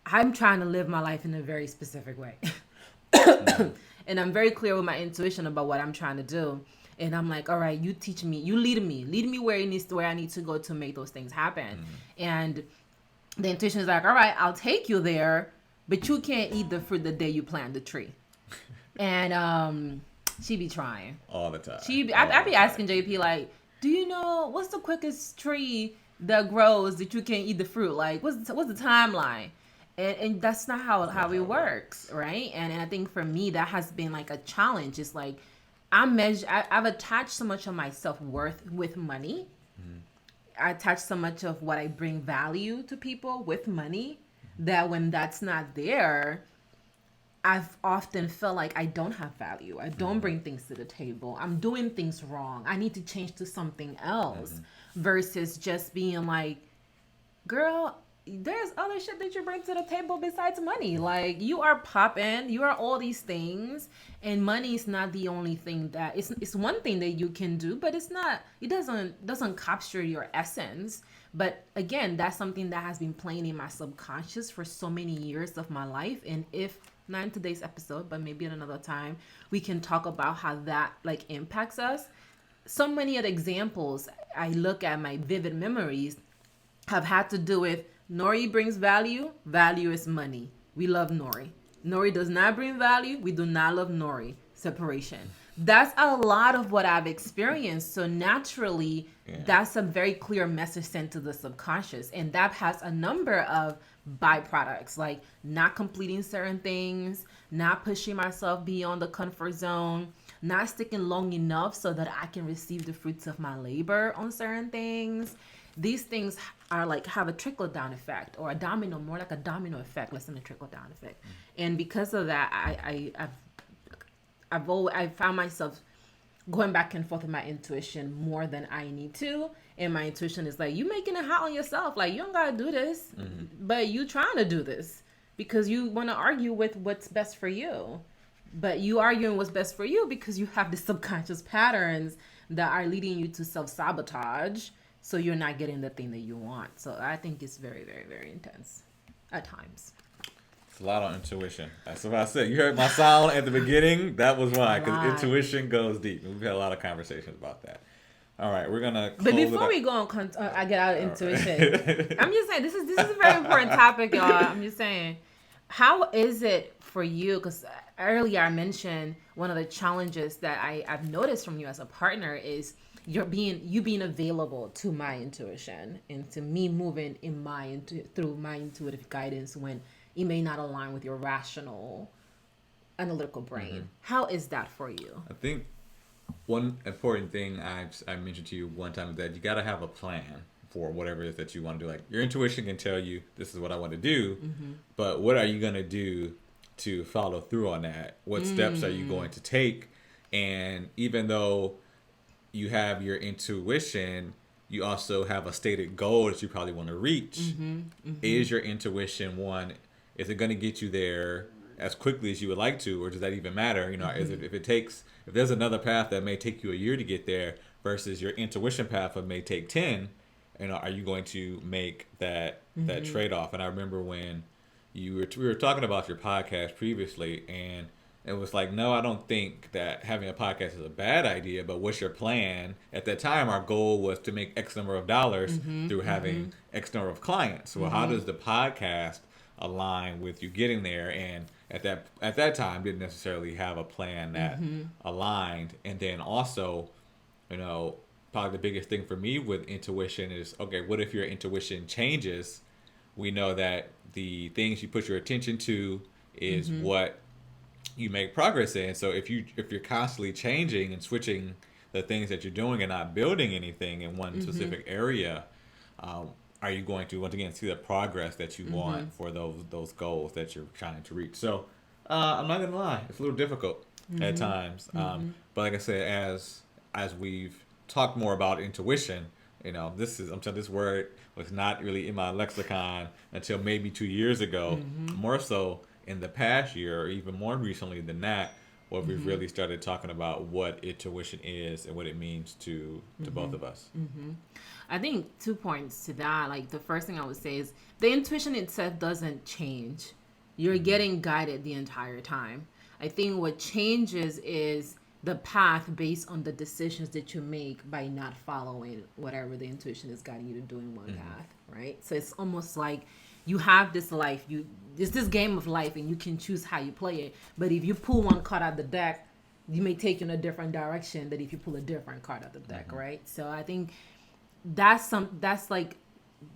I'm trying to live my life in a very specific way. And I'm very clear with my intuition about what I'm trying to do. And I'm like, all right, you teach me, you lead me where where I need to go to make those things happen. And the intuition is like, all right, I'll take you there, but you can't eat the fruit the day you plant the tree. And she be trying. All the time. I be asking JP, like, do you know what's the quickest tree that grows that you can eat the fruit? Like, what's the timeline? And that's not how it works, right? And I think for me that has been like a challenge. It's like I've attached so much of my self-worth with money. I attach so much of what I bring value to people with money that when that's not there, I've often felt like I don't have value. I don't bring things to the table. I'm doing things wrong. I need to change to something else versus just being like, girl, there's other shit that you bring to the table besides money. Like, you are popping, you are all these things, and money is not the only thing that it's one thing that you can do, but it's not, it doesn't capture your essence. But again, that's something that has been playing in my subconscious for so many years of my life. And if not in today's episode, but maybe at another time, we can talk about how that like impacts us. So many of the examples I look at, my vivid memories, have had to do with Nory brings value. Value is money. We love Nory. Nory does not bring value. We do not love Nory. Separation. That's a lot of what I've experienced. So naturally, that's a very clear message sent to the subconscious. And that has a number of byproducts, like not completing certain things, not pushing myself beyond the comfort zone, not sticking long enough so that I can receive the fruits of my labor on certain things. These things are like have a trickle down effect, or a domino, more like a domino effect, less than a trickle down effect. And because of that, I found myself going back and forth with my intuition more than I need to. And my intuition is like, you making it hot on yourself. Like, you don't gotta do this, but you trying to do this because you want to argue with what's best for you. But you arguing what's best for you because you have the subconscious patterns that are leading you to self-sabotage. So you're not getting the thing that you want. So I think it's very, very, very intense at times. It's a lot on intuition. That's what I said. You heard my sound at the beginning. That was why, because intuition goes deep. We've had a lot of conversations about that. All right, we're gonna. But before we go on, I get out of intuition. I'm just saying this is a very important topic, y'all. I'm just saying, how is it for you? Because earlier I mentioned one of the challenges that I've noticed from you as a partner is you being available to my intuition and to me moving through my intuitive guidance when it may not align with your rational analytical brain. How is that for you? I think one important thing I mentioned to you one time is that you got to have a plan for whatever it is that you want to do. Like, your intuition can tell you this is what I want to do, but what are you going to do to follow through on that? What steps are you going to take? And even though you have your intuition, you also have a stated goal that you probably want to reach. Is your intuition is it going to get you there as quickly as you would like to, or does that even matter? You know, if there's another path that may take you a year to get there versus your intuition path that may take 10, you know, are you going to make that trade-off? And I remember when we were talking about your podcast previously, and it was like, no, I don't think that having a podcast is a bad idea, but what's your plan? At that time, our goal was to make X number of dollars through having X number of clients. Well, how does the podcast align with you getting there? And at that time, didn't necessarily have a plan that aligned. And then also, you know, probably the biggest thing for me with intuition is, okay, what if your intuition changes? We know that the things you put your attention to is what you make progress in. So if you're constantly changing and switching the things that you're doing and not building anything in one specific area, are you going to once again see the progress that you Mm-hmm. want for those goals that you're trying to reach? So I'm not gonna lie, it's a little difficult at Mm-hmm. times. Mm-hmm. But like I said, as we've talked more about intuition, I'm telling this word was not really in my lexicon until maybe 2 years ago. Mm-hmm. More so in the past year, or even more recently than that, where we've Mm-hmm. really started talking about what intuition is and what it means to both Mm-hmm. of us. Mm-hmm. I think 2 points to that. Like the first thing I would say is the intuition itself doesn't change. You're Mm-hmm. getting guided the entire time. I think what changes is the path based on the decisions that you make by not following whatever the intuition is guiding you to do in one Mm-hmm. path, right? So it's almost like you have this life, it's this game of life and you can choose how you play it. But if you pull one card out of the deck, you may take you in a different direction than if you pull a different card out of the deck, Mm-hmm. right? So I think that's like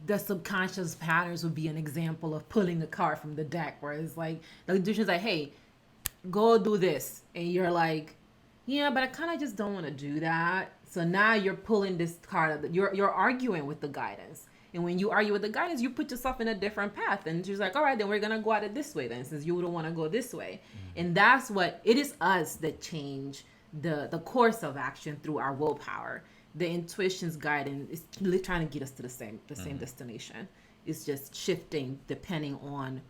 the subconscious patterns would be an example of pulling a card from the deck where it's like the intuition's like, hey, go do this, and you're like, yeah, but I kind of just don't want to do that. So now you're pulling this card you're arguing with the guidance, and when you argue with the guidance you put yourself in a different path, and she's like, all right, then we're gonna go at it this way then, since you don't want to go this way. And that's what it is, us that change the course of action through our willpower. The intuition's guidance is really trying to get us to the same Mm-hmm. destination. It's just shifting depending on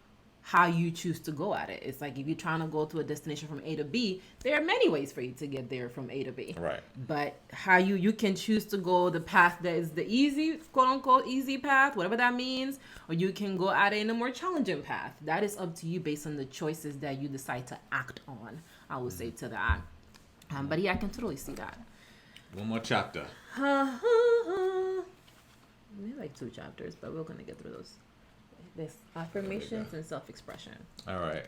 how you choose to go at it. It's like if you're trying to go to a destination from A to B, there are many ways for you to get there from A to B. Right. But how you can choose to go the path that is the easy, quote unquote, easy path, whatever that means, or you can go at it in a more challenging path. That is up to you based on the choices that you decide to act on. I would say to that. But yeah, I can totally see that. One more chapter. We have like 2 chapters, but we're gonna get through those. There's affirmations and self-expression. All right.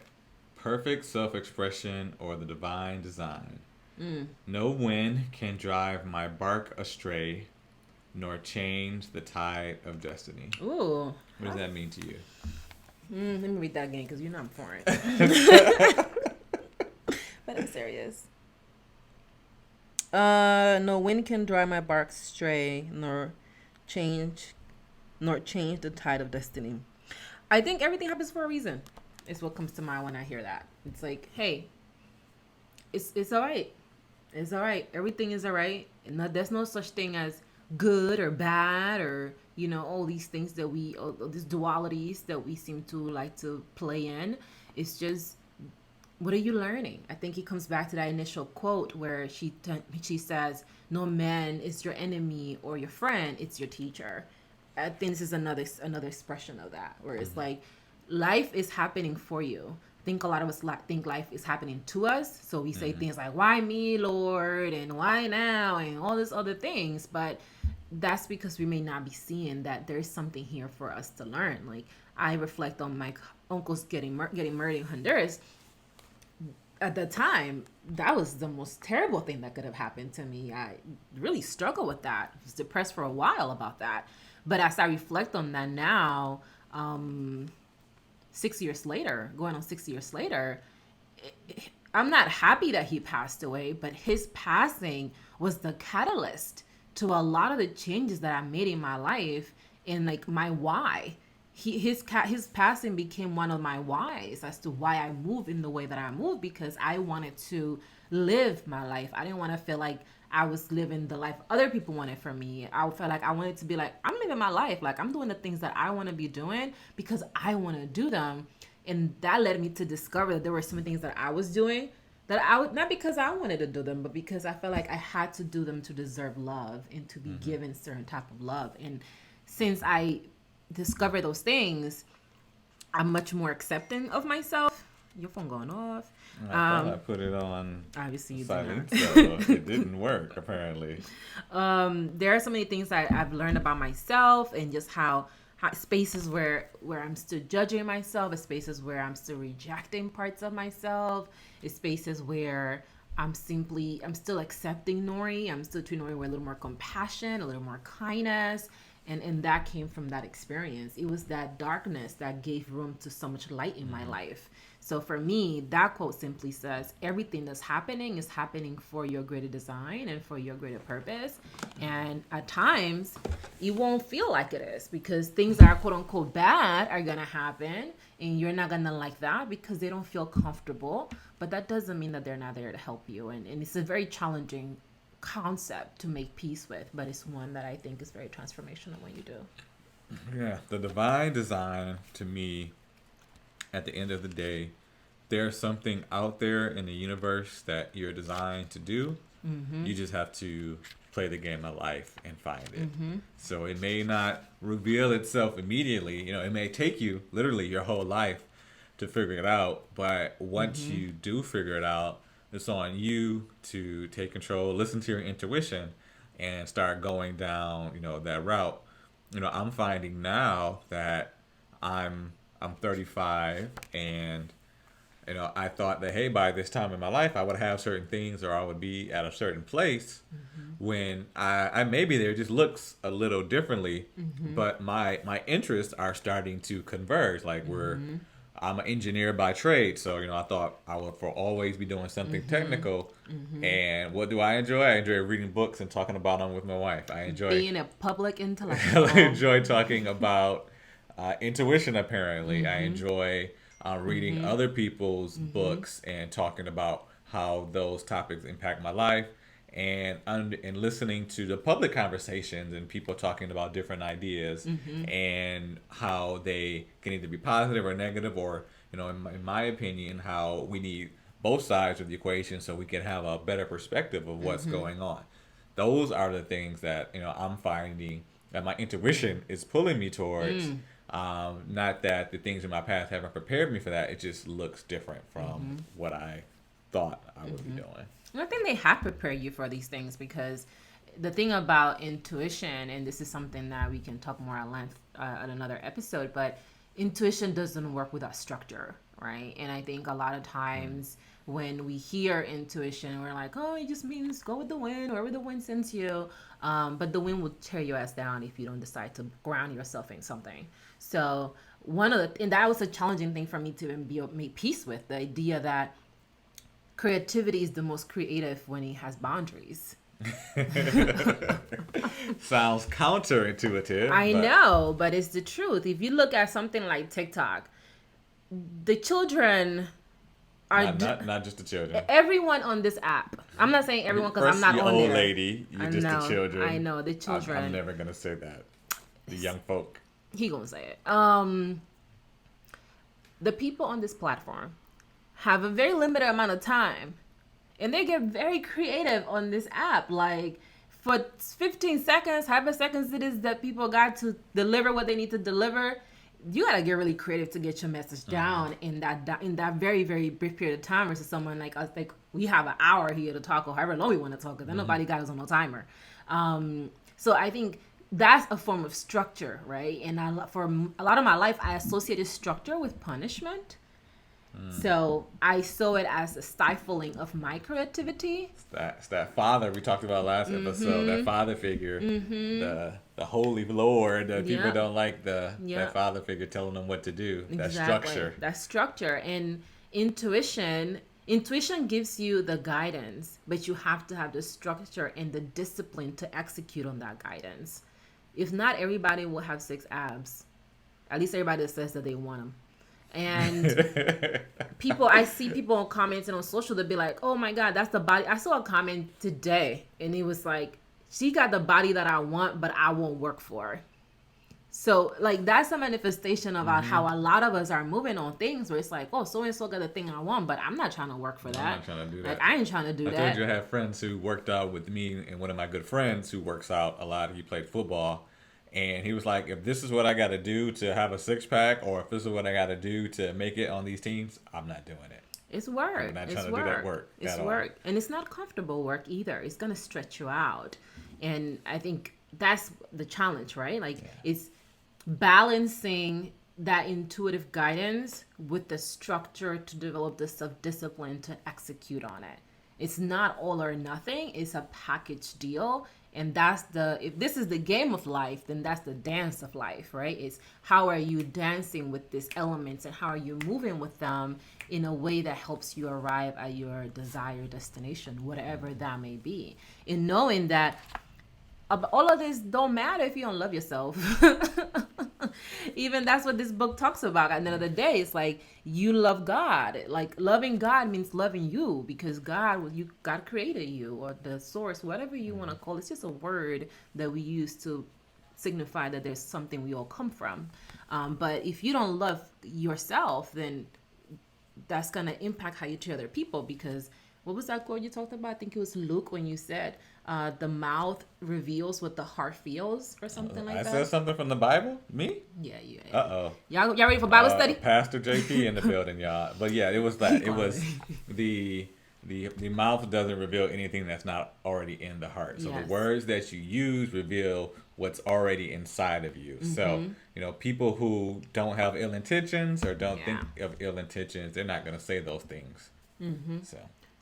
Perfect self-expression or the divine design. Mm. No wind can drive my bark astray, nor change the tide of destiny. Ooh. What does that mean to you? Let me read that again because you know I'm foreign. But I'm serious. No wind can drive my bark stray, change, nor change the tide of destiny. I think everything happens for a reason. It's what comes to mind when I hear that. It's like, hey, it's all right. It's all right. Everything is all right. And there's no such thing as good or bad, or all these things that all these dualities that we seem to like to play in. It's just, what are you learning? I think it comes back to that initial quote where she says, no man is your enemy or your friend, it's your teacher. I think this is another expression of that, where it's like life is happening for you. I think a lot of us think life is happening to us, so we say things like, why me, Lord, and why now, and all these other things. But that's because we may not be seeing that there's something here for us to learn. Like, I reflect on my uncles getting murdered in Honduras. At the time, that was the most terrible thing that could have happened to me. I really struggled with that. I was depressed for a while about that. But as I reflect on that now, 6 years later, going on 6 years later, I'm not happy that he passed away, but his passing was the catalyst to a lot of the changes that I made in my life, and like my why. His passing became one of my whys as to why I move in the way that I move, because I wanted to live my life. I didn't want to feel like I was living the life other people wanted for me. I felt like I wanted to be like, I'm living my life. Like, I'm doing the things that I want to be doing because I want to do them. And that led me to discover that there were some things that I was doing that I would, not because I wanted to do them, but because I felt like I had to do them to deserve love and to be given certain type of love. And since I discovered those things, I'm much more accepting of myself. Your phone going off. I thought I put it on Obviously you silent, did so it didn't work apparently. There are so many things that I've learned about myself, and just how spaces where I'm still judging myself, spaces where I'm still rejecting parts of myself, spaces where I'm still accepting Nory. I'm still treating Nory with a little more compassion, a little more kindness, And that came from that experience. It was that darkness that gave room to so much light in my life. So for me, that quote simply says everything that's happening is happening for your greater design and for your greater purpose. And at times, it won't feel like it is, because things that are quote unquote bad are going to happen, and you're not going to like that because they don't feel comfortable. But that doesn't mean that they're not there to help you. And it's a very challenging concept to make peace with, but it's one that I think is very transformational when you do. Yeah, the divine design to me, at the end of the day, there's something out there in the universe that you're designed to do. You just have to play the game of life and find it. So it may not reveal itself immediately. You know, it may take you literally your whole life to figure it out. But once you do figure it out, it's on you to take control, listen to your intuition, and start going down, that route. I'm finding now that I'm 35, and I thought that, hey, by this time in my life I would have certain things, or I would be at a certain place, when I maybe there just looks a little differently, but my interests are starting to converge. Like I'm an engineer by trade, so I thought I would for always be doing something technical. And what do I enjoy? I enjoy reading books and talking about them with my wife. I enjoy being a public intellectual. I enjoy talking about intuition. Apparently, I enjoy reading other people's books and talking about how those topics impact my life, and listening to the public conversations and people talking about different ideas, and how they can either be positive or negative, or in my opinion, how we need both sides of the equation so we can have a better perspective of what's going on. Those are the things that I'm finding that my intuition is pulling me towards. Not that the things in my past haven't prepared me for that. It just looks different from what I thought I would be doing. I think they have prepared you for these things, because the thing about intuition, and this is something that we can talk more at length at another episode, but intuition doesn't work without structure, right? And I think a lot of times when we hear intuition, we're like, oh, it just means go with the wind, wherever the wind sends you. But the wind will tear your ass down if you don't decide to ground yourself in something. So and that was a challenging thing for me to make peace with, the idea that creativity is the most creative when it has boundaries. Sounds counterintuitive. I know, but it's the truth. If you look at something like TikTok, the children are not just the children. Everyone on this app. I'm not saying everyone because I'm not on there. Old lady, you're just the children. I know the children. I'm never gonna say that. The young folk. He gonna say it. The people on this platform have a very limited amount of time, and they get very creative on this app. Like, for 15 seconds, however seconds it is that people got to deliver what they need to deliver, you gotta get really creative to get your message down in that very, very brief period of time, versus someone like us. Like, we have an hour here to talk, or however long we want to talk, because then nobody got us on no timer. So I think that's a form of structure, right? And for a lot of my life, I associated structure with punishment. So I saw it as a stifling of my creativity. It's that father we talked about last episode, that father figure, the holy Lord. People don't like that father figure telling them what to do. Exactly. That structure. That structure. And intuition gives you the guidance, but you have to have the structure and the discipline to execute on that guidance. If not, everybody will have 6 abs. At least everybody that says that they want them. And I see people commenting on social, they'll be like, oh my God, that's the body. I saw a comment today, and it was like, she got the body that I want, but I won't work for her. So, like, that's a manifestation about how a lot of us are moving on things where it's like, oh, so-and-so got the thing I want, but I'm not trying to work for that. I'm not trying to do that. Like, I ain't trying to do that. I told you I have friends who worked out with me, and one of my good friends who works out a lot, he played football. And he was like, if this is what I got to do to have a 6-pack, or if this is what I got to do to make it on these teams, I'm not doing it. It's work. I'm not trying to do that work. It's work. And it's not comfortable work either. It's going to stretch you out. And I think that's the challenge, right? Like, it's balancing that intuitive guidance with the structure to develop the self-discipline to execute on it. It's not all or nothing. It's a package deal. And if this is the game of life, then that's the dance of life, right? It's how are you dancing with these elements and how are you moving with them in a way that helps you arrive at your desired destination, whatever that may be. In knowing that all of this don't matter if you don't love yourself. Even that's what this book talks about. At the end of the day, it's like you love God. Like loving God means loving you because God created you, or the source, whatever you want to call it. It's just a word that we use to signify that there's something we all come from. But if you don't love yourself, then that's gonna impact how you treat other people. Because what was that quote you talked about? I think it was Luke when you said the mouth reveals what the heart feels, or something like I that. said something from the Bible? Me? Yeah, yeah. Uh-oh. Y'all ready for Bible study? Pastor JP in the building, y'all. But yeah, it was that. It was the mouth doesn't reveal anything that's not already in the heart. So Yes. the words that you use reveal what's already inside of you. So, people who don't have ill intentions or don't think of ill intentions, they're not going to say those things.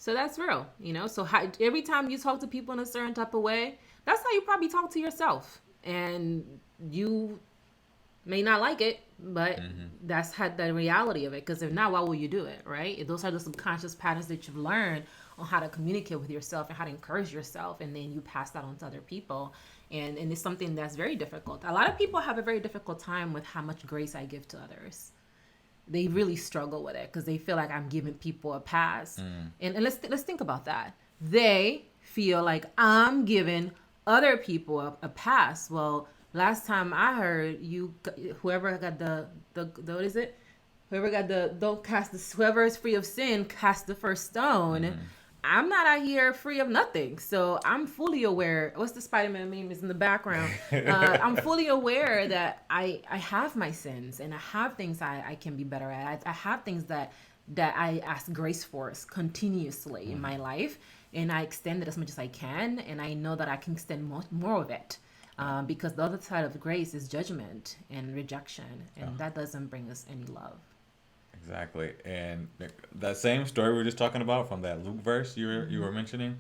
So that's real, So every time you talk to people in a certain type of way, that's how you probably talk to yourself. And you may not like it, but that's the reality of it. Because if not, why will you do it, right? Those are the subconscious patterns that you've learned on how to communicate with yourself and how to encourage yourself. And then you pass that on to other people. And it's something that's very difficult. A lot of people have a very difficult time with how much grace I give to others. They really struggle with it because they feel like I'm giving people a pass. And let's think about that. They feel like I'm giving other people a pass. Well, last time I heard whoever got the what is it? Whoever is free of sin, cast the first stone. I'm not out here free of nothing. So I'm fully aware. What's the Spider-Man meme is in the background? I'm fully aware that I have my sins and I have things I can be better at. I have things that I ask grace for continuously in my life. And I extend it as much as I can. And I know that I can extend more of it. Because the other side of grace is judgment and rejection. And that doesn't bring us any love. Exactly. And that same story we were just talking about from that Luke verse you were mentioning,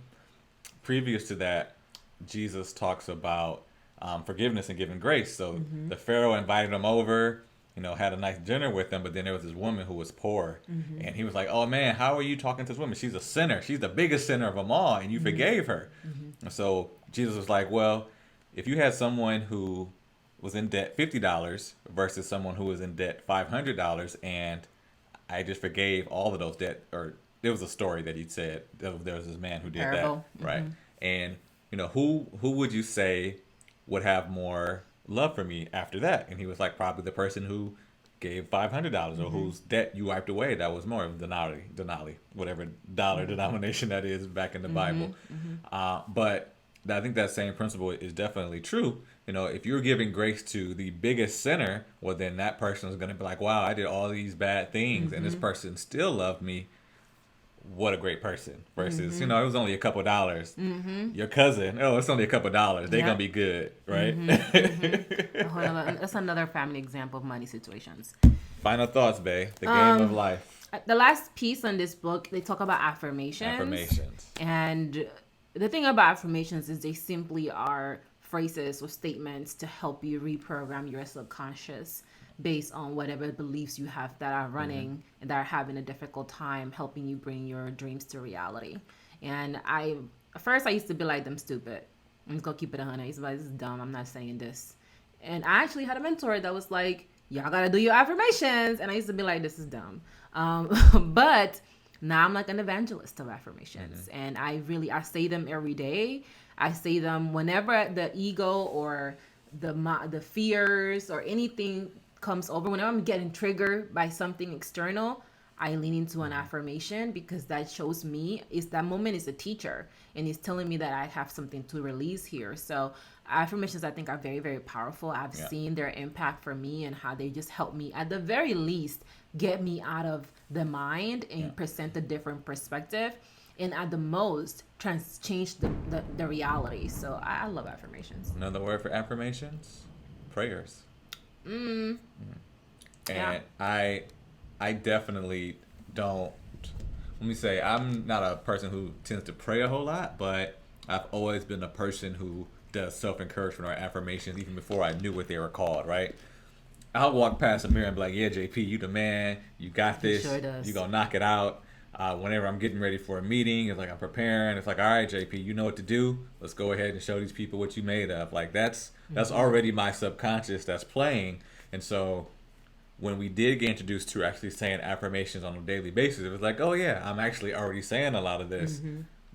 previous to that, Jesus talks about forgiveness and giving grace. So the Pharaoh invited him over, had a nice dinner with him, but then there was this woman who was poor. And he was like, oh man, how are you talking to this woman? She's a sinner. She's the biggest sinner of them all, and you forgave her. And so Jesus was like, well, if you had someone who was in debt $50 versus someone who was in debt $500, and I just forgave all of those debt, or there was a story that he said there was this man who did Parable. that, right? And who would you say would have more love for me after that? And he was like, probably the person who gave $500 or whose debt you wiped away. That was more of denali, whatever dollar denomination that is back in the Bible. But I think that same principle is definitely true. If you're giving grace to the biggest sinner, well, then that person is going to be like, wow, I did all these bad things and this person still loved me. What a great person. Versus, it was only a couple dollars. Your cousin, it's only a couple dollars. They're going to be good, right? That's another family example of money situations. Final thoughts, bae. The game of life. The last piece on this book, they talk about affirmations. And the thing about affirmations is they simply are phrases or statements to help you reprogram your subconscious based on whatever beliefs you have that are running and that are having a difficult time helping you bring your dreams to reality. And at first I used to be like, them stupid. I'm just gonna keep it 100. I used to be like, this is dumb. I'm not saying this. And I actually had a mentor that was like, y'all gotta do your affirmations. And I used to be like, this is dumb. But now I'm like an evangelist of affirmations. And I say them every day. I say them whenever the ego or the fears or anything comes over. Whenever I'm getting triggered by something external, I lean into an affirmation because that shows me that moment is a teacher and it's telling me that I have something to release here. So affirmations, I think, are very, very powerful. I've seen their impact for me and how they just help me, at the very least, get me out of the mind and present a different perspective. And at the most, change the reality. So I love affirmations. Another word for affirmations? Prayers. And I definitely don't, let me say, I'm not a person who tends to pray a whole lot, but I've always been a person who does self-encouragement or affirmations even before I knew what they were called, right? I'll walk past a mirror and be like, yeah, JP, you the man. You got this. He sure does. You going to knock it out. Whenever I'm getting ready for a meeting, it's like I'm preparing. It's like, all right, JP, you know what to do. Let's go ahead and show these people what you made of. Like, that's already my subconscious that's playing. And so when we did get introduced to actually saying affirmations on a daily basis, it was like, oh, yeah, I'm actually already saying a lot of this.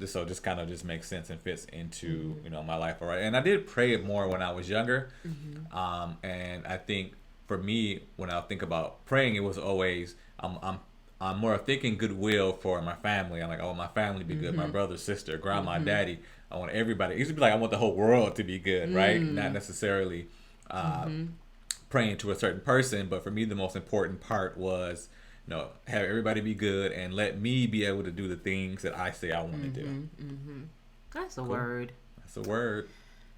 So it just kind of just makes sense and fits into, you know, my life. All right. And I did pray it more when I was younger. And I think for me, when I think about praying, it was always, I'm more thinking goodwill for my family. I'm like, I want my family to be good. My brother, sister, grandma, daddy. I want everybody. It used to be like, I want the whole world to be good, right? Not necessarily praying to a certain person. But for me, the most important part was, you know, have everybody be good and let me be able to do the things that I say I want to do. That's a word. That's a word.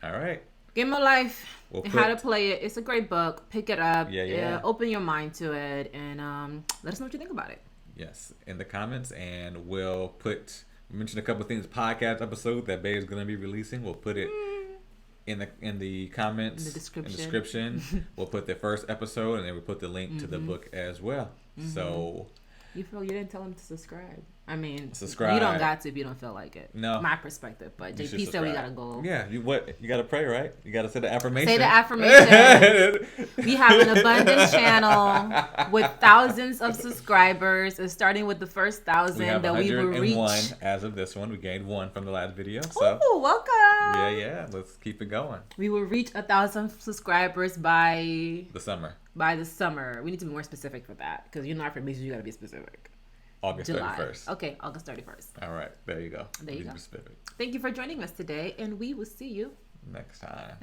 All right. Game of Life and How to Play It. It's a great book. Pick it up. Yeah. Open your mind to it and let us know what you think about it. Yes, in the comments, and we'll mention a couple of things. Podcast episode that Bae is going to be releasing. We'll put it in the comments, in the description. We'll put the first episode, and then we'll put the link to the book as well. So you didn't tell them to subscribe. I mean, subscribe. You don't got to if you don't feel like it. No, my perspective. But JP said we gotta go. Yeah, you got to pray, right? You got to say the affirmation. Say the affirmation. We have an abundant channel with thousands of subscribers, and starting with the first 1,000 that we will reach. As of this one, we gained 1 from the last video. So, ooh, welcome. Yeah. Let's keep it going. We will reach 1,000 subscribers by the summer. We need to be more specific for that because affirmations, you got to be specific. August 31st. Okay, August 31st. All right, there you go. There you go. Specific. Thank you for joining us today, and we will see you next time.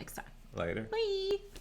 Later. Bye.